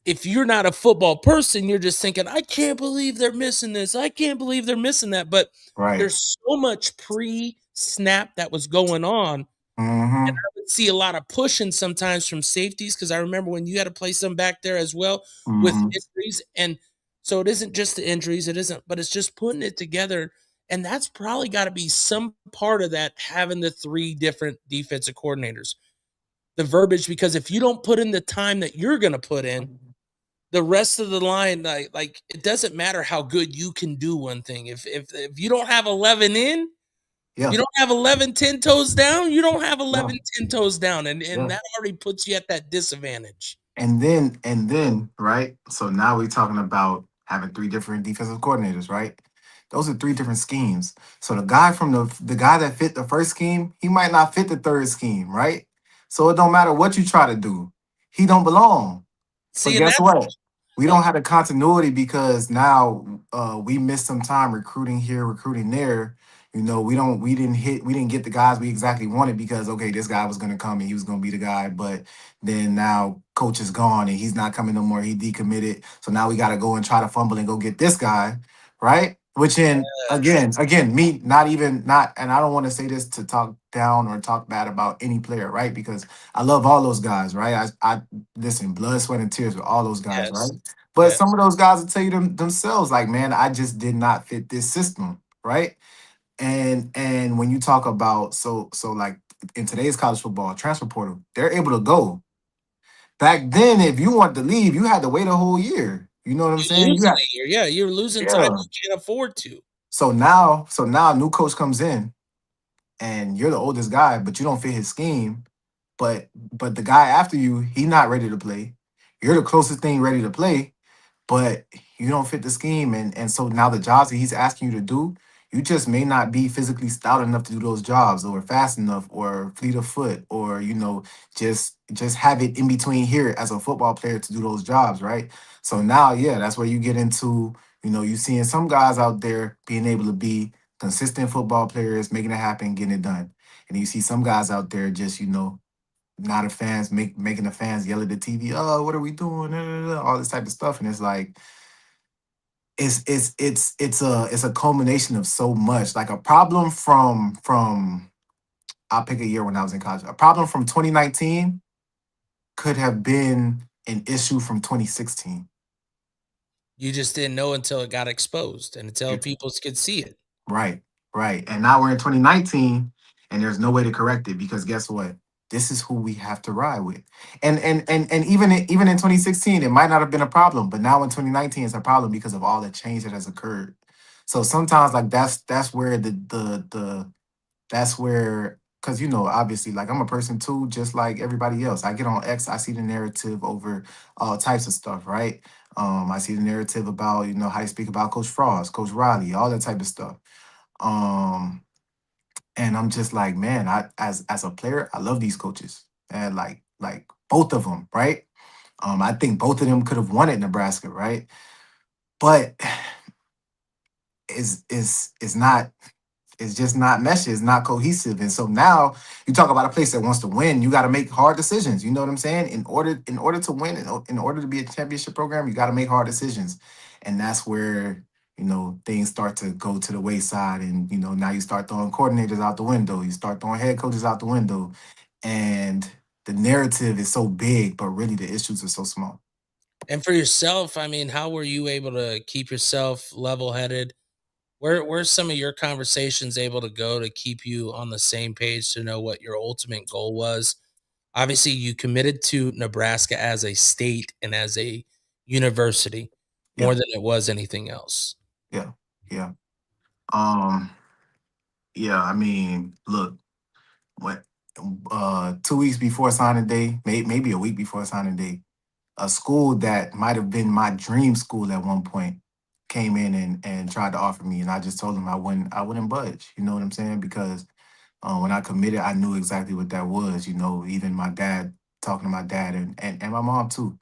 if you're not a football person, you're just thinking, "I can't believe they're missing this. I can't believe they're missing that." But Right. there's so much pre-snap that was going on. Mhm. I would see a lot of pushing sometimes from safeties because I remember when you had to play some back there as well with Mhm. injuries, and so it isn't just the injuries, it isn't, but it's just putting it together, and that's probably gotta be some part of that having the 3 different defensive coordinators. The verbiage, because if you don't put in the time that you're gonna put in, the rest of the line, like, it doesn't matter how good you can do one thing. If you don't have 11 in, you Yeah. don't have 11 10 toes down, you don't have Yeah. 11 10 toes down, and Yeah. that already puts you at that disadvantage. And then, right? So now we're talking about having three different defensive coordinators, right? Those are three different schemes. So the guy that fit the first scheme, he might not fit the third scheme, right? So it don't matter what you try to do, he don't belong. But See, and guess that's what? We oh, don't have the continuity because now we missed some time recruiting here, recruiting there, You know, we didn't get the guys we exactly wanted because okay, this guy was gonna come and he was gonna be the guy, but then now coach is gone and he's not coming no more. He decommitted, so now we got to go and try to fumble and go get this guy, right? Which in again, me not even not, and I don't want to say this to talk down or talk bad about any player, right? Because I love all those guys, right? I listen, blood, sweat, and tears with all those guys, right? Yes. But Yes. some of those guys will tell you themselves, like, man, I just did not fit this system, right? And when you talk about so like in today's college football transfer portal, they're able to go. Back then, if you wanted to leave, you had to wait a whole year. You know what I'm You saying? lose You in had a year. Yeah, you're losing time yeah. you can't afford to. So now a new coach comes in and you're the oldest guy, but you don't fit his scheme. But the guy after you, he not ready to play. You're the closest thing ready to play, but you don't fit the scheme. And so now the jobs that he's asking you to do, you just may not be physically stout enough to do those jobs or fast enough or fleet of foot or just have it in between here as a football player to do those jobs, right? So now, yeah, that's where you get into, you seeing some guys out there being able to be consistent football players, making it happen, getting it done. And you see some guys out there just, not a fans making the fans yell at the TV, oh, what are we doing? All this type of stuff. And it's like it's a culmination of so much. Like a problem from I'll pick a year when I was in college. A problem from 2019 could have been an issue from 2016. You just didn't know until it got exposed and until people could see it. Right, right. And now we're in 2019 and there's no way to correct it because guess what? This is who we have to ride with. And even in 2016, it might not have been a problem, but now in 2019 it's a problem because of all the change that has occurred. So sometimes like that's where that's where because obviously like I'm a person too, just like everybody else. I get on X, I see the narrative over all types of stuff, right? I see the narrative about how you speak about Coach Frost, Coach Riley, all that type of stuff. um, and I'm just like, man, as a player, I love these coaches. And like both of them, right? I think both of them could have won at Nebraska, right? But is not it's just not meshing, it's not cohesive. And so now you talk about a place that wants to win, you got to make hard decisions. You know what I'm saying? In order to win, in order to be a championship program, you got to make hard decisions. And that's where, things start to go to the wayside. And, now you start throwing coordinators out the window, you start throwing head coaches out the window. And the narrative is so big, but really the issues are so small. And for yourself, I mean, how were you able to keep yourself level-headed? Where's some of your conversations able to go to keep you on the same page to know what your ultimate goal was? Obviously, you committed to Nebraska as a state and as a university Yeah, more than it was anything else. yeah, yeah. Um, yeah, I mean, look, what 2 weeks before signing day, maybe a week before signing day, a school that might have been my dream school at one point came in and tried to offer me, and I just told them I wouldn't budge. You know what I'm saying? Because when I committed, I knew exactly what that was. Even my dad, talking to my dad and my mom too,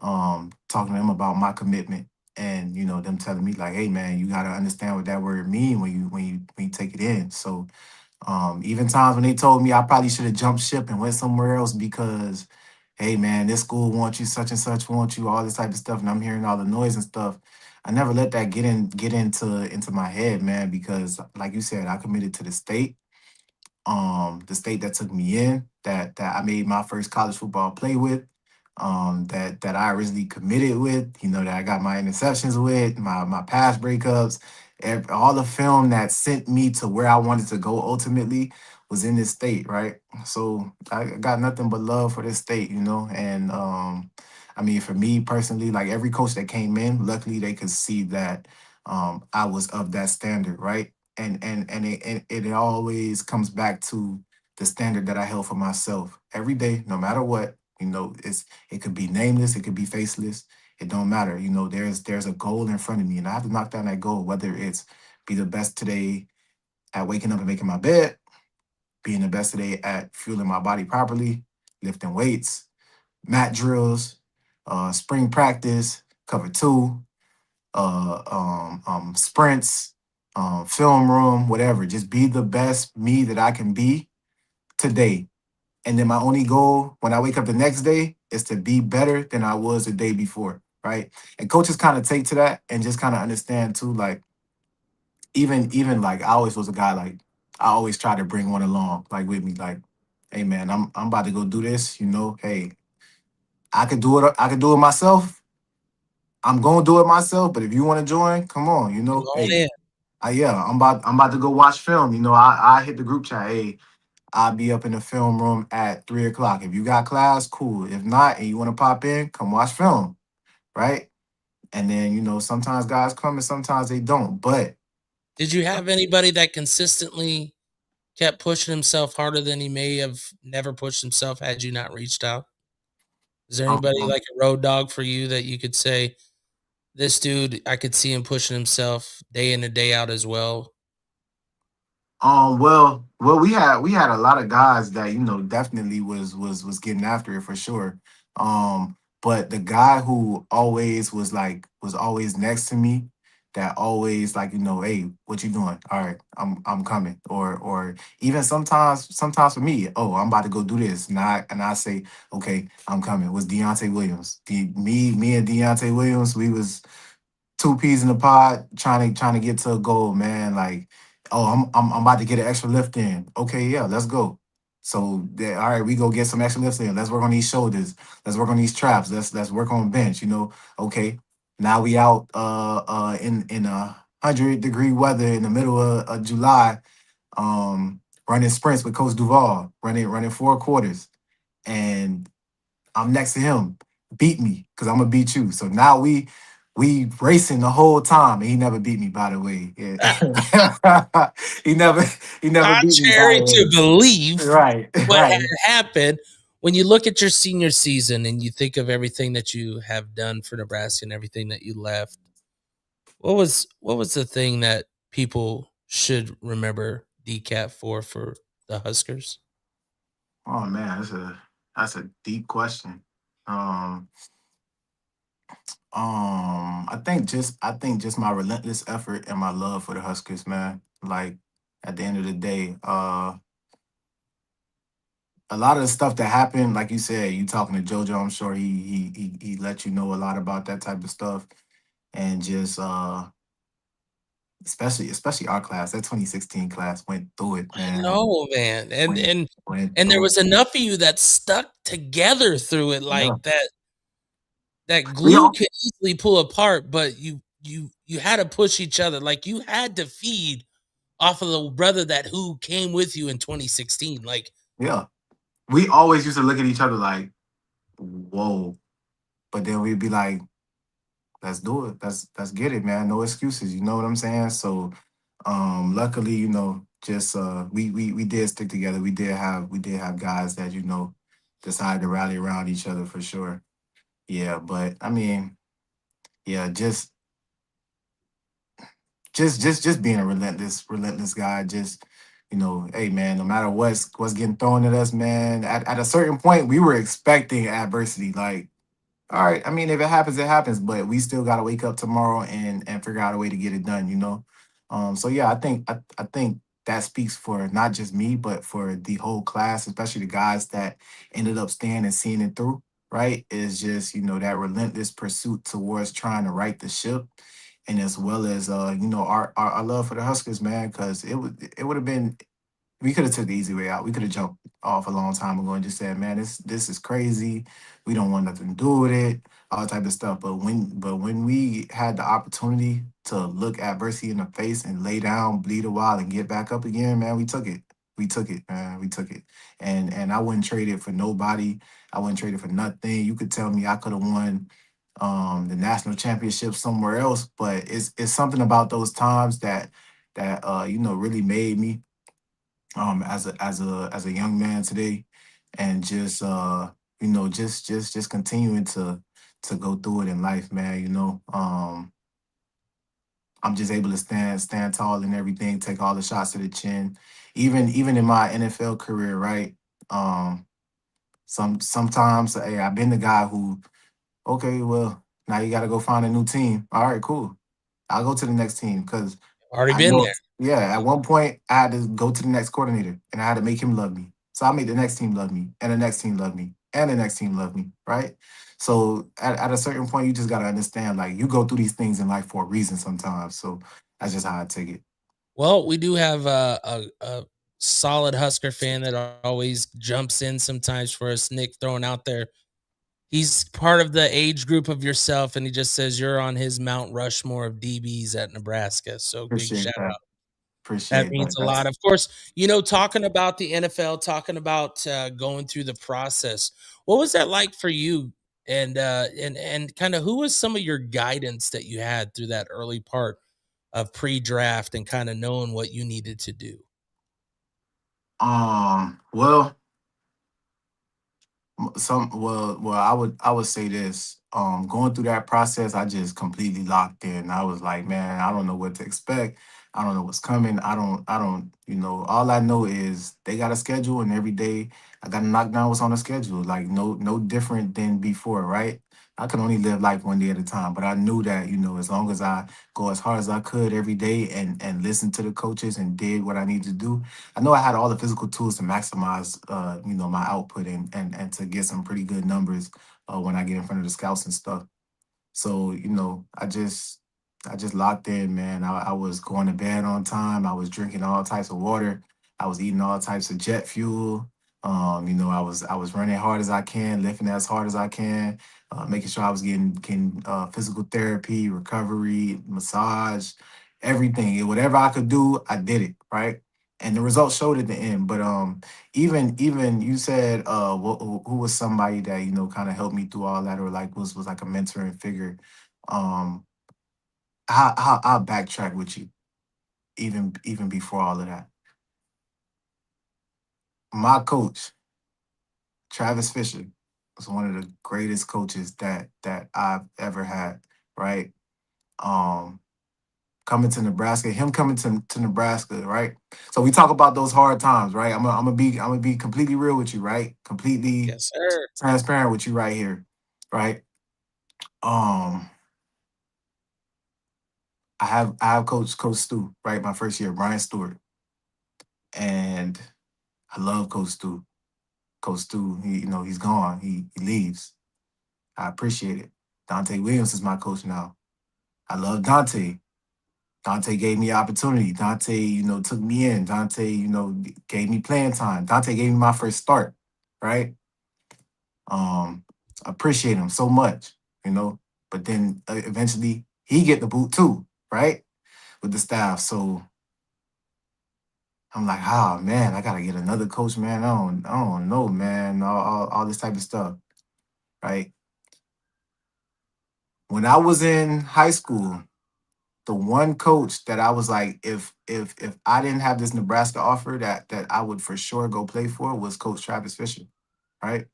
talking to them about my commitment, and them telling me like, hey man, you got to understand what that word mean when you take it in. So even times when they told me I probably should have jumped ship and went somewhere else because, hey man, this school wants you, such and such wants you, all this type of stuff, and I'm hearing all the noise and stuff. I never let that get into my head, man, because like you said, I committed to the state, the state that took me in, that I made my first college football play with, that I originally committed with, that I got my interceptions with, my pass breakups, all the film that sent me to where I wanted to go ultimately was in this state, right? So I got nothing but love for this state, and I mean for me personally, like every coach that came in, luckily they could see that I was of that standard, right? And it always comes back to the standard that I held for myself every day, no matter what. It could be nameless, it could be faceless. It don't matter. There's a goal in front of me, and I have to knock down that goal. Whether it's be the best today at waking up and making my bed, being the best today at fueling my body properly, lifting weights, mat drills, spring practice, cover two, sprints, film room, whatever. Just be the best me that I can be today. And then my only goal when I wake up the next day is to be better than I was the day before, right? And coaches kind of take to that and just kind of understand too, like even like I always was a guy like I always try to bring one along like with me, like, hey man, I'm about to go do this, hey, I could do it myself. I'm gonna do it myself, but if you want to join, come on, Come on hey, in. yeah, I'm about to go watch film. I hit the group chat, hey, I'll be up in the film room at 3 o'clock. If you got class, cool. If not, and you want to pop in, come watch film, right? And then, sometimes guys come and sometimes they don't. But Did you have anybody that consistently kept pushing himself harder than he may have never pushed himself had you not reached out? Is there anybody um, like a road dog for you that you could say, this dude, I could see him pushing himself day in and day out as well? well, we had a lot of guys that definitely was getting after it for sure. But the guy who always was always next to me, that always like hey, what you doing? All right, I'm coming. Or even sometimes for me, oh, I'm about to go do this, and I say, okay, I'm coming. Was Deontay Williams? Me and Deontay Williams, we was two peas in the pod trying to get to a goal, man. Like, oh, I'm about to get an extra lift in. Okay, yeah, let's go. So all right, we go get some extra lifts in. Let's work on these shoulders. Let's work on these traps. Let's work on bench. Okay. Now we out in 100-degree weather in the middle of July, running sprints with Coach Duval, running 4 quarters, and I'm next to him. Beat me, because I'm gonna beat you. So now we racing the whole time, and he never beat me. By the way, yeah. he never he never beat me. By Contrary the to way, belief, right, what had right. happened when you look at your senior season and you think of everything that you have done for Nebraska and everything that you left, what was the thing that people should remember DCAT for the Huskers? Oh man, that's a deep question. Um, I think just my relentless effort and my love for the Huskers, man. Like at the end of the day, a lot of the stuff that happened, like you said, you talking to JoJo, I'm sure he let you know a lot about that type of stuff, and just especially our class, that 2016 class went through it, I man. know, man, and Went and went and there through was it. enough of you that stuck together through it, Yeah, like that we glue all could easily pull apart, but you had to push each other, like you had to feed off of the brother that who came with you in 2016, like yeah, we always used to look at each other like, whoa, but then we'd be like, let's do it. Let's get it, man. No excuses. You know what I'm saying? So luckily, just we did stick together. We did have guys that, decided to rally around each other for sure. Yeah, but I mean, yeah, just being a relentless guy, just hey man, no matter what's getting thrown at us, man, at a certain point we were expecting adversity. Like, all right. I mean, if it happens, it happens. But we still got to wake up tomorrow and figure out a way to get it done. So yeah, I think that speaks for not just me, but for the whole class, especially the guys that ended up staying and seeing it through. Right? Is just that relentless pursuit towards trying to right the ship, and as well as our love for the Huskers, man, because it would have been, we could have took the easy way out. We could have jumped off a long time ago and just said, "Man, this is crazy. We don't want nothing to do with it." All type of stuff. But when we had the opportunity to look adversity in the face and lay down, bleed a while, and get back up again, man, we took it. We took it, man. We took it. And I wouldn't trade it for nobody. I wouldn't trade it for nothing. You could tell me I could have won the national championship somewhere else, but it's something about those times that really made me as a young man today, and just just continuing to go through it in life, man. I'm just able to stand tall and everything, take all the shots to the chin, even in my NFL career, right? um sometimes, hey, I've been the guy who, okay, well, now you got to go find a new team. All right, cool, I'll go to the next team, because Already I been know. there. Yeah, at one point I had to go to the next coordinator and I had to make him love me. So I made the next team love me, and the next team love me, and the next team love me, right? So at a certain point, you just gotta understand, like you go through these things in life for a reason sometimes. So that's just how I take it. Well, we do have a solid Husker fan that always jumps in sometimes for us. Nick throwing out there, he's part of the age group of yourself, and he just says you're on his Mount Rushmore of DBs at Nebraska. So big Appreciate shout that. out. That Appreciate means that. a lot. Of course, talking about the NFL, talking about going through the process. What was that like for you? And kind of who was some of your guidance that you had through that early part of pre-draft and kind of knowing what you needed to do? Well, I would say this. Going through that process, I just completely locked in. I was like, man, I don't know what to expect. I don't know what's coming. I don't. All I know is they got a schedule, and every day I got to knock down what's on the schedule. Like no different than before, right? I can only live life one day at a time, but I knew that, as long as I go as hard as I could every day and listen to the coaches and did what I need to do, I know I had all the physical tools to maximize, my output and to get some pretty good numbers when I get in front of the scouts and stuff. So, I just locked in, man. I was going to bed on time. I was drinking all types of water. I was eating all types of jet fuel. I was running hard as I can, lifting as hard as I can, making sure I was getting physical therapy, recovery, massage, everything. Whatever I could do, I did it, right? And the results showed at the end. But even you said, who was somebody that kind of helped me through all that, or like was like a mentoring figure. um I'll backtrack with you, even before all of that. My coach, Travis Fisher, was one of the greatest coaches that I've ever had, right? um him coming to Nebraska, right? So we talk about those hard times, right? I'm gonna be completely real with you, right? Completely Yes, sir. transparent with you right here, right? Um, I have Coach Stu, right? My first year, Brian Stewart, and I love Coach Stu. Coach Stu, he's gone. He leaves. I appreciate it. Dante Williams is my coach now. I love Dante. Dante gave me opportunity. Dante, took me in. Dante, gave me playing time. Dante gave me my first start, right? I appreciate him so much, you know. But then eventually he get the boot too, right? With the staff. So I'm like, oh man, I gotta get another coach, man. I don't know, man. All this type of stuff, right? When I was in high school, the one coach that I was like, if I didn't have this Nebraska offer, that I would for sure go play for, was Coach Travis Fisher, right?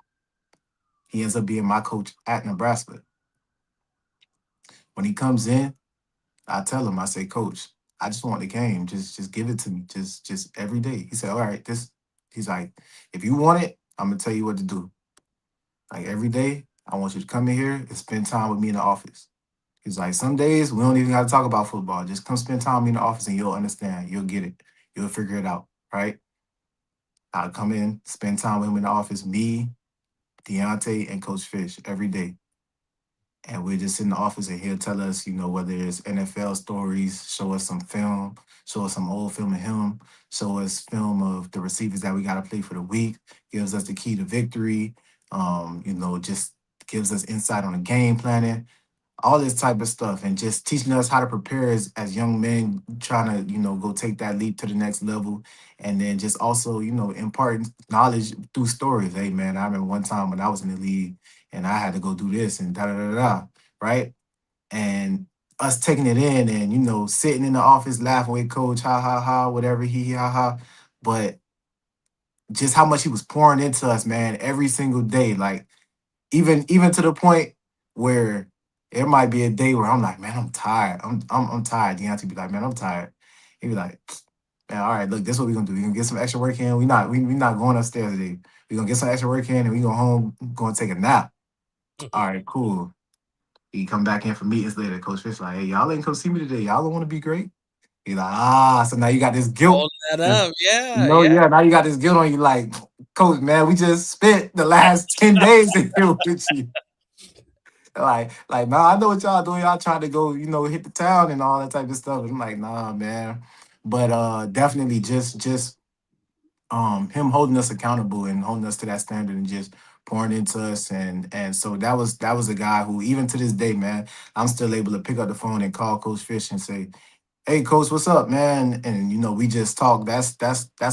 He ends up being my coach at Nebraska. When he comes in, I tell him, I say, Coach, I just want the game. Just give it to me. Just every day. He said, all right, he's like, if you want it, I'm gonna tell you what to do. Like every day, I want you to come in here and spend time with me in the office. He's like, some days we don't even got to talk about football. Just come spend time with me in the office and you'll understand. You'll get it. You'll figure it out. Right? I'll come in, spend time with him in the office, me, Deontay, and Coach Fish every day. And we're just in the office and he'll tell us, whether it's NFL stories, show us some film, show us some old film of him, show us film of the receivers that we got to play for the week, gives us the key to victory, just gives us insight on the game planning, all this type of stuff, and just teaching us how to prepare as young men trying to go take that leap to the next level. And then just also imparting knowledge through stories. Hey man, I remember one time when I was in the league and I had to go do this and da da da da, right? And us taking it in and sitting in the office laughing with coach, ha ha ha, whatever, he ha ha. But just how much he was pouring into us, man, every single day. Like even to the point where it might be a day where I'm like, man, I'm tired. I'm tired. Deontay be like, man, I'm tired. He be like, man, all right, look, this is what we're gonna do. We're gonna get some extra work in. We not going upstairs today. We're gonna get some extra work in and we go home, gonna take a nap. All right, cool. He come back in for meetings later. Coach Fish like, hey, y'all ain't come see me today. Y'all don't want to be great. He's like, so now you got this guilt. Hold that up. Yeah, No, yeah. yeah, now you got this guilt on you. Like, coach, man, we just spent the last 10 days in here with you. Nah, I know what y'all doing. Y'all trying to go, hit the town and all that type of stuff. And I'm like, nah, man. But definitely just him holding us accountable and holding us to that standard and just pouring into us and so that was a guy who even to this day, man, I'm still able to pick up the phone and call Coach Fish and say, "Hey, Coach, what's up, man?" And we just talk. That's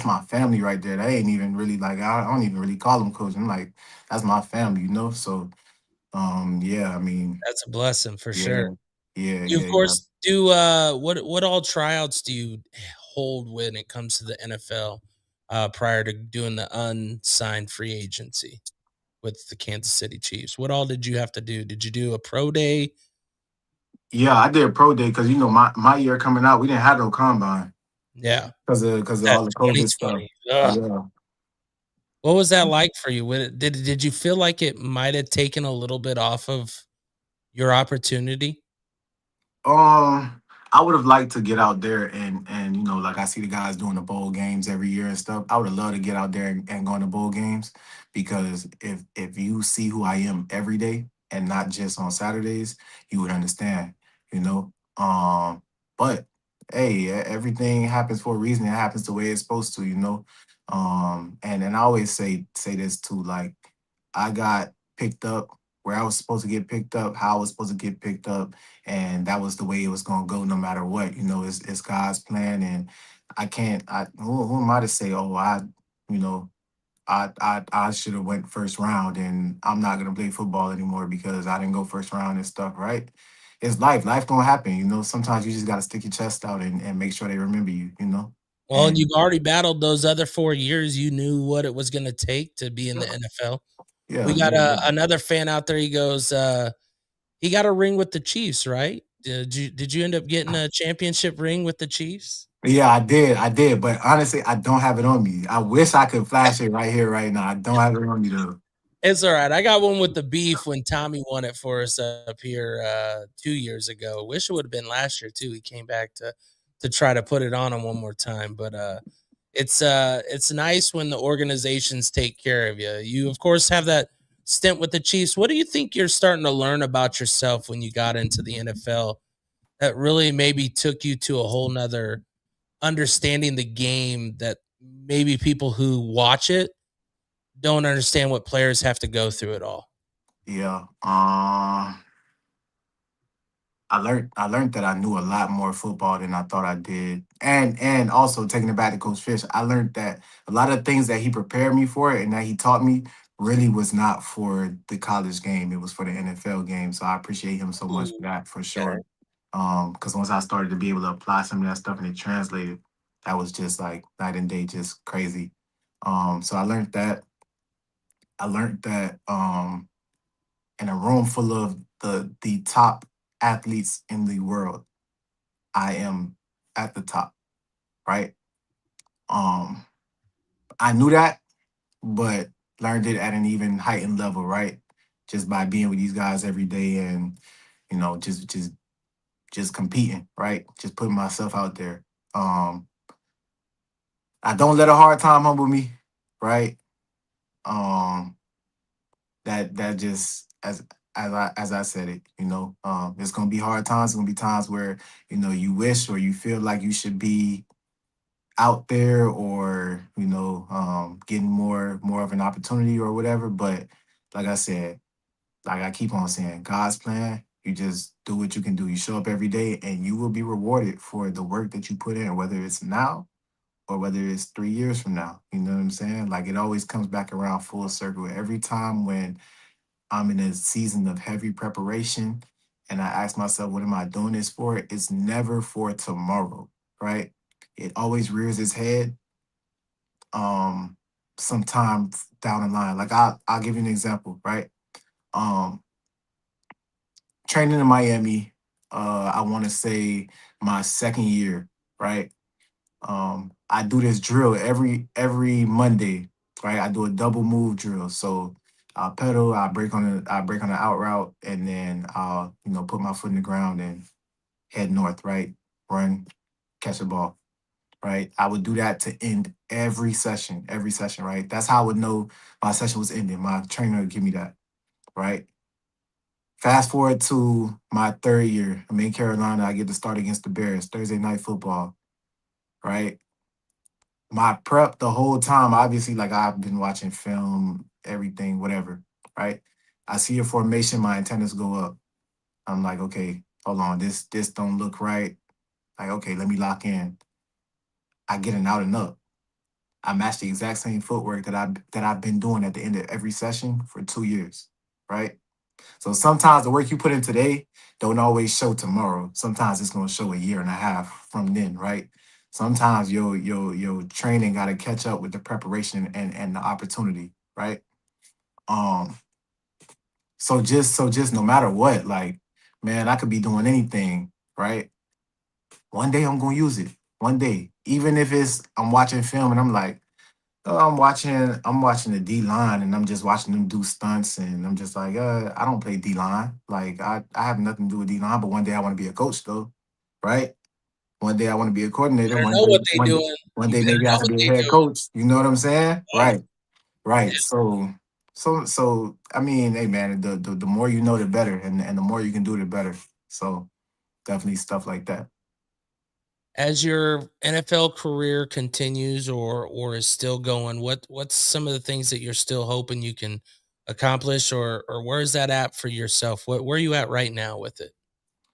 my family right there. That ain't even really like I don't even really call him Coach. I'm like, that's my family. So yeah, I mean, That's a blessing for yeah, sure. yeah, You, of yeah, yeah. course, do what all tryouts do you hold when it comes to the NFL prior to doing the unsigned free agency with the Kansas City Chiefs? What all did you have to do? Did you do a pro day? Yeah, I did pro day because my year coming out, we didn't have no combine Yeah, because of that all the COVID stuff. 2020. Ugh. Yeah. What was that like for you? Did you feel like it might have taken a little bit off of your opportunity? I would have liked to get out there and like I see the guys doing the bowl games every year and stuff. I would have loved to get out there and go to bowl games because if you see who I am every day and not just on Saturdays, you would understand, you know. But hey, everything happens for a reason. It happens the way it's supposed to. And I always say this too, like I got picked up where I was supposed to get picked up, how I was supposed to get picked up, and that was the way it was gonna go no matter what. It's God's plan, and I can't. Who am I to say? Oh, you know, I should have went first round, and I'm not gonna play football anymore because I didn't go first round and stuff. Right? It's life. Life gonna happen. Sometimes you just gotta stick your chest out and make sure they remember you. Well, and And you've already battled those other 4 years. You knew what it was gonna take to be in the NFL. We yeah, got yeah, yeah. another fan out there. He goes, he got a ring with the Chiefs, right? Did you end up getting a championship ring with the Chiefs? Yeah, I did, but honestly, I don't have it on me. I wish I could flash it right here, right now. I don't have it on me though. It's all right. I got one with the beef when Tommy won it for us up here 2 years ago. Wish it would have been last year too. He came back to try to put it on him one more time, but it's nice when the organizations take care of you. You of course have that stint with the Chiefs. What do you think you're starting to learn about yourself when you got into the NFL that really maybe took you to a whole nother understanding the game that maybe people who watch it don't understand what players have to go through it all? Yeah. I learned that I knew a lot more football than I thought I did. And also taking it back to Coach Fish, I learned that a lot of things that he prepared me for and that he taught me really was not for the college game. It was for the NFL game. So I appreciate him so much for Ooh, that for okay. sure. Because once I started to be able to apply some of that stuff and it translated, that was just like night and day, just crazy. So I learned that. In a room full of the top athletes in the world, I am at the top, right? Um, I knew that, but learned it at an even heightened level, right? Just by being with these guys every day and just competing, right? Just putting myself out there. Um, I don't let a hard time humble me, right? Um, that just as I said it, it's gonna be hard times. It's gonna be times where you wish or you feel like you should be out there or getting more of an opportunity or whatever. But like I said, like I keep on saying, God's plan. You just do what you can do. You show up every day, and you will be rewarded for the work that you put in, whether it's now or whether it's 3 years from now. You know what I'm saying? Like it always comes back around full circle. Every time when I'm in a season of heavy preparation and I ask myself, what am I doing this for? It's never for tomorrow, right? It always rears its head um sometime down the line. Like I'll give you an example, right? Um Training in Miami, I want to say my second year, right? I do this drill every Monday, right? I do a double move drill. So I'll pedal, I break on the out route, and then I'll put my foot in the ground and head north, right? Run, catch a ball, right? I would do that to end every session, right? That's how I would know my session was ending. My trainer would give me that, right? Fast forward to my third year. I'm in Carolina. I get to start against the Bears, Thursday night football, right? My prep the whole time, obviously, like I've been watching film, everything, whatever, right? I see a formation, my antennas go up. I'm like, okay, hold on, this don't look right. Like, okay, let me lock in. I get an out and up. I match the exact same footwork that I've been doing at the end of every session for 2 years, right? So sometimes the work you put in today don't always show tomorrow. Sometimes it's gonna show a year and a half from then, right? Sometimes your training gotta catch up with the preparation and the opportunity, right? Um, so just no matter what, like, man, I could be doing anything, right? One day I'm gonna use it. One day. Even if it's I'm watching film and I'm like, oh, I'm watching the D line and I'm just watching them do stunts and I'm just like, I don't play D line. Like I have nothing to do with D line, but one day I want to be a coach though, right? One day I want to be a coordinator. Better One know day, what they one doing. one You day better maybe I know have to what be a they head doing. coach. You know what I'm saying? Yeah. Right. Right. So I mean, hey man, the more you know the better and the more you can do the better. So definitely stuff like that. As your NFL career continues or is still going, what's some of the things that you're still hoping you can accomplish, or where is that at for yourself? Where are you at right now with it?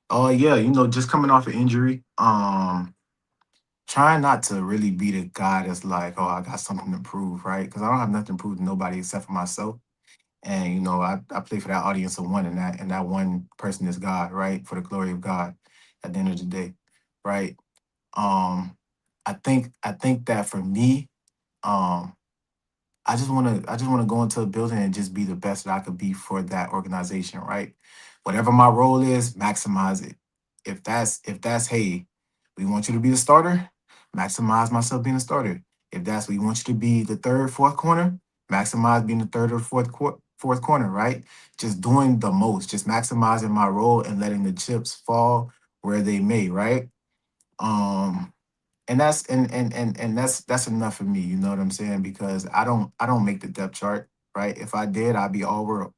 Oh yeah, just coming off an injury. Trying not to really be the guy that's like, oh, I got something to prove, right? Because I don't have nothing to prove to nobody except for myself. And I play for that audience of one, and that one person is God, right? For the glory of God at the end of the day, right? Um, I think that for me, um, I just wanna go into a building and just be the best that I could be for that organization, right? Whatever my role is, maximize it. If that's hey, we want you to be the starter, maximize myself being a starter. If that's we want you to be the third, fourth corner, maximize being the third or fourth corner, right? Just doing the most, just maximizing my role and letting the chips fall where they may, right? Um, and that's enough for me, you know what I'm saying? Because I don't make the depth chart, right? If I did, I'd be all world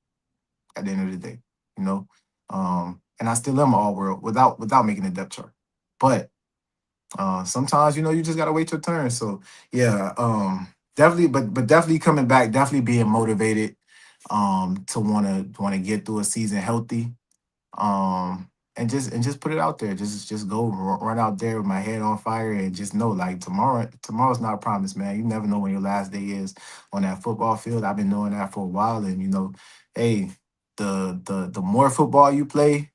at the end of the day, you know. And I still am all world without making the depth chart. But sometimes, you just gotta wait your turn. So yeah, definitely, but definitely coming back, definitely being motivated to wanna get through a season healthy, and just put it out there. Just go run out there with my head on fire and just know like tomorrow's not a promise, man. You never know when your last day is on that football field. I've been knowing that for a while, and hey, the more football you play,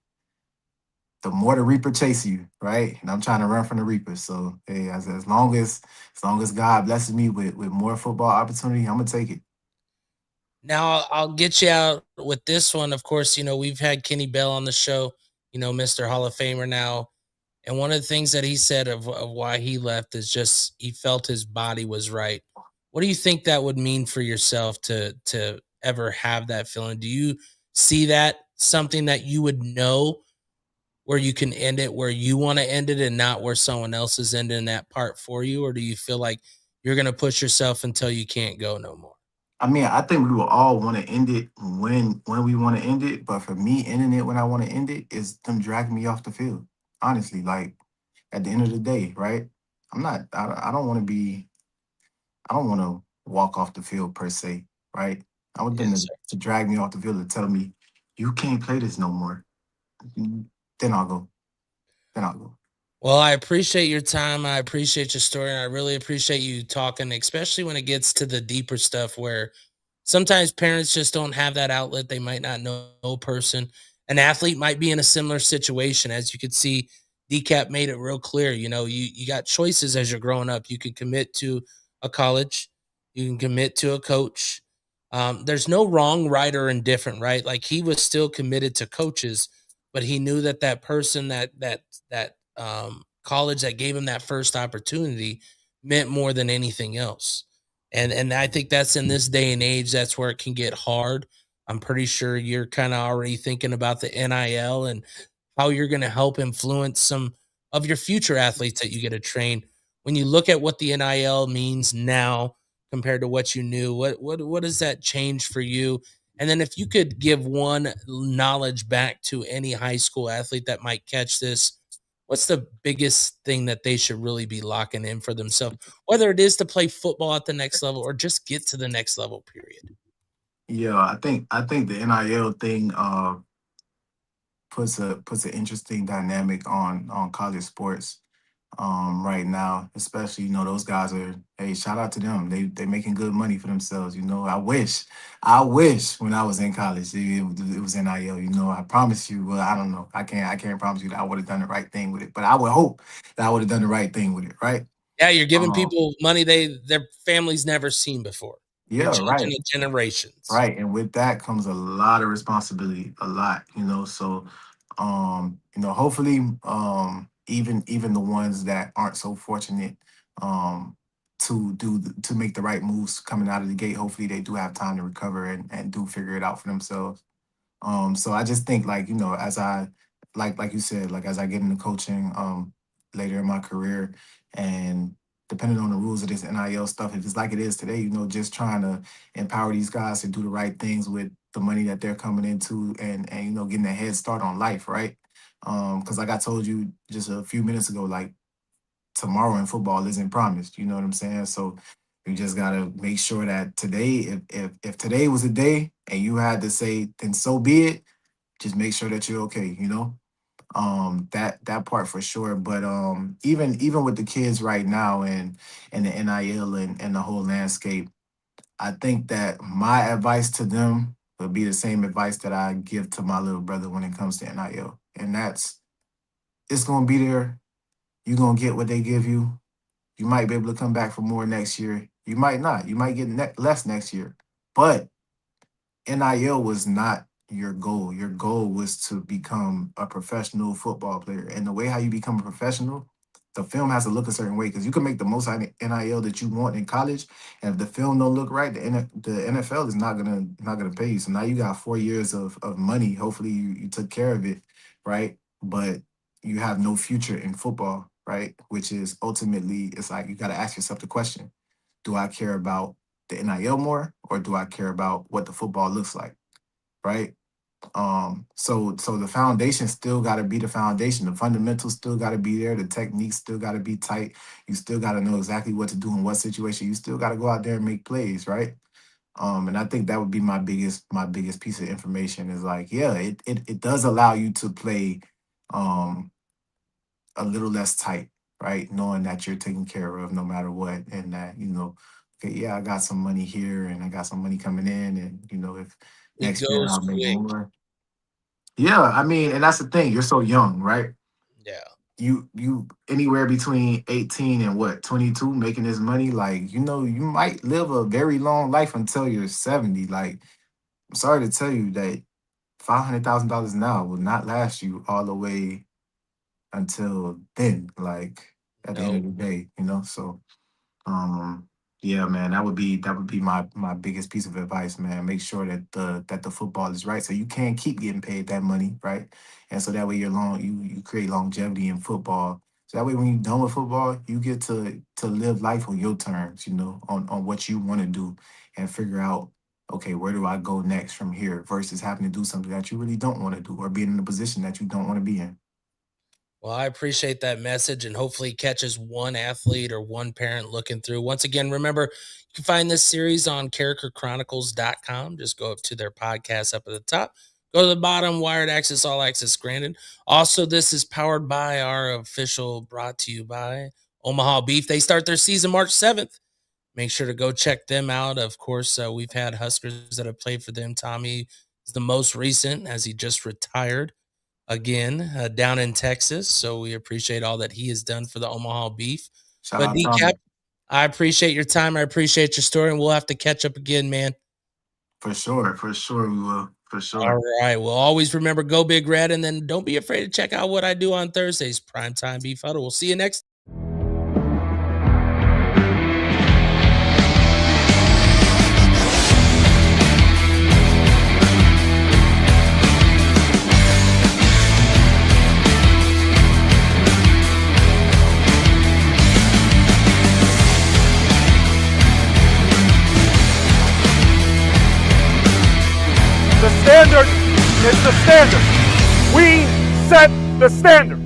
the more the Reaper chase you, right? And I'm trying to run from the Reaper. So hey, as long as God blesses me with more football opportunity, I'm gonna take it. Now I'll get you out with this one. Of course, we've had Kenny Bell on the show, Mr. Hall of Famer now. And one of the things that he said of why he left is just he felt his body was right. What do you think that would mean for yourself to ever have that feeling? Do you see that something that you would know where you can end it where you want to end it and not where someone else is ending that part for you? Or do you feel like you're gonna push yourself until you can't go no more? I mean, I think we will all want to end it when we want to end it, but for me, ending it when I want to end it is them dragging me off the field. Honestly, like at the end of the day, right? I'm not. I don't want to be. I don't want to walk off the field per se, right? I want them Yes, to, sir. to drag me off the field and tell me you can't play this no more. Then I'll go. Then I'll go. Well, I appreciate your time. I appreciate your story. And I really appreciate you talking, especially when it gets to the deeper stuff where sometimes parents just don't have that outlet. They might not know a person. An athlete might be in a similar situation. As you could see, DCAP made it real clear. You got choices as you're growing up. You can commit to a college, you can commit to a coach. There's no wrong, right, or indifferent, right? Like he was still committed to coaches, but he knew that that person, that college that gave him that first opportunity meant more than anything else. And I think that's in this day and age, that's where it can get hard. I'm pretty sure you're kind of already thinking about the NIL and how you're going to help influence some of your future athletes that you get to train. When you look at what the NIL means now compared to what you knew, what does that change for you? And then if you could give one knowledge back to any high school athlete that might catch this, what's the biggest thing that they should really be locking in for themselves, whether it is to play football at the next level or just get to the next level, period? Yeah, I think the NIL thing puts an interesting dynamic on college sports right now, especially, those guys are, hey, shout out to them. They making good money for themselves. I wish when I was in college it was NIL. I promise you. Well, I don't know. I can't promise you that I would have done the right thing with it, but I would hope that I would have done the right thing with it, right? Yeah, you're giving Um, people money their families never seen before. You're yeah, changing right. the generations. Right. And with that comes a lot of responsibility, a lot, so hopefully even the ones that aren't so fortunate to make the right moves coming out of the gate, hopefully they do have time to recover and do figure it out for themselves. So I just think, like, as I like you said, like, as I get into coaching later in my career, and depending on the rules of this NIL stuff, if it's like it is today, just trying to empower these guys to do the right things with the money that they're coming into, and getting a head start on life, right? Because like I told you just a few minutes ago, like, tomorrow in football isn't promised. You know what I'm saying? So you just gotta make sure that today, if today was a day and you had to say, then so be it, just make sure that you're okay. That part for sure. But even with the kids right now, and the NIL and the whole landscape, I think that my advice to them would be the same advice that I give to my little brother when it comes to NIL. And that's, it's gonna be there. You're gonna get what they give you. You might be able to come back for more next year. You might not. You might get less next year. But NIL was not your goal. Your goal was to become a professional football player. And the way how you become a professional, the film has to look a certain way, because you can make the most NIL that you want in college, and if the film don't look right, the NFL is not gonna pay you. So now you got 4 years of money. Hopefully you took care of it, right? But you have no future in football, right? Which is ultimately, it's like, you got to ask yourself the question: do I care about the NIL more, or do I care about what the football looks like, right? So the foundation still got to be the foundation. The fundamentals still got to be there. The techniques still got to be tight. You still got to know exactly what to do in what situation. You still got to go out there and make plays, right? And I think that would be my biggest piece of information is, like, yeah, it does allow you to play um a little less tight, right? Knowing that you're taken care of no matter what, and that, okay, yeah, I got some money here and I got some money coming in, and if It next year goes I'll make quick. more. Yeah, I mean, and that's the thing. You're so young, right? Yeah. You anywhere between 18 and what, 22, making this money, like, you might live a very long life until you're 70. Like, I'm sorry to tell you that $500,000 now will not last you all the way until then, like, at the end No. of the day, So um yeah, man, that would be my biggest piece of advice, man. Make sure that the football is right, so you can keep getting paid that money, right? And so that way you create longevity in football. So that way when you're done with football, you get to live life on your terms, on what you want to do, and figure out, okay, where do I go next from here, versus having to do something that you really don't want to do, or being in a position that you don't want to be in. Well, I appreciate that message, and hopefully it catches one athlete or one parent looking through. Once again, remember, you can find this series on characterchronicles.com. Just go up to their podcast up at the top. Go to the bottom, Wired Axcess, All Access Granted. Also, this is powered by our official, brought to you by Omaha Beef. They start their season March 7th. Make sure to go check them out. Of course, we've had Huskers that have played for them. Tommy is the most recent, as he just retired again down in Texas. So we appreciate all that he has done for the Omaha Beef. Shout But out Decap, Tommy. I appreciate your time. I appreciate your story, and we'll have to catch up again, man. For sure we will. For All sure. right. Well, always remember, go Big Red, and then don't be afraid to check out what I do on Thursdays, Primetime Beef Huddle. We'll see you next The standard is the standard. We set the standard.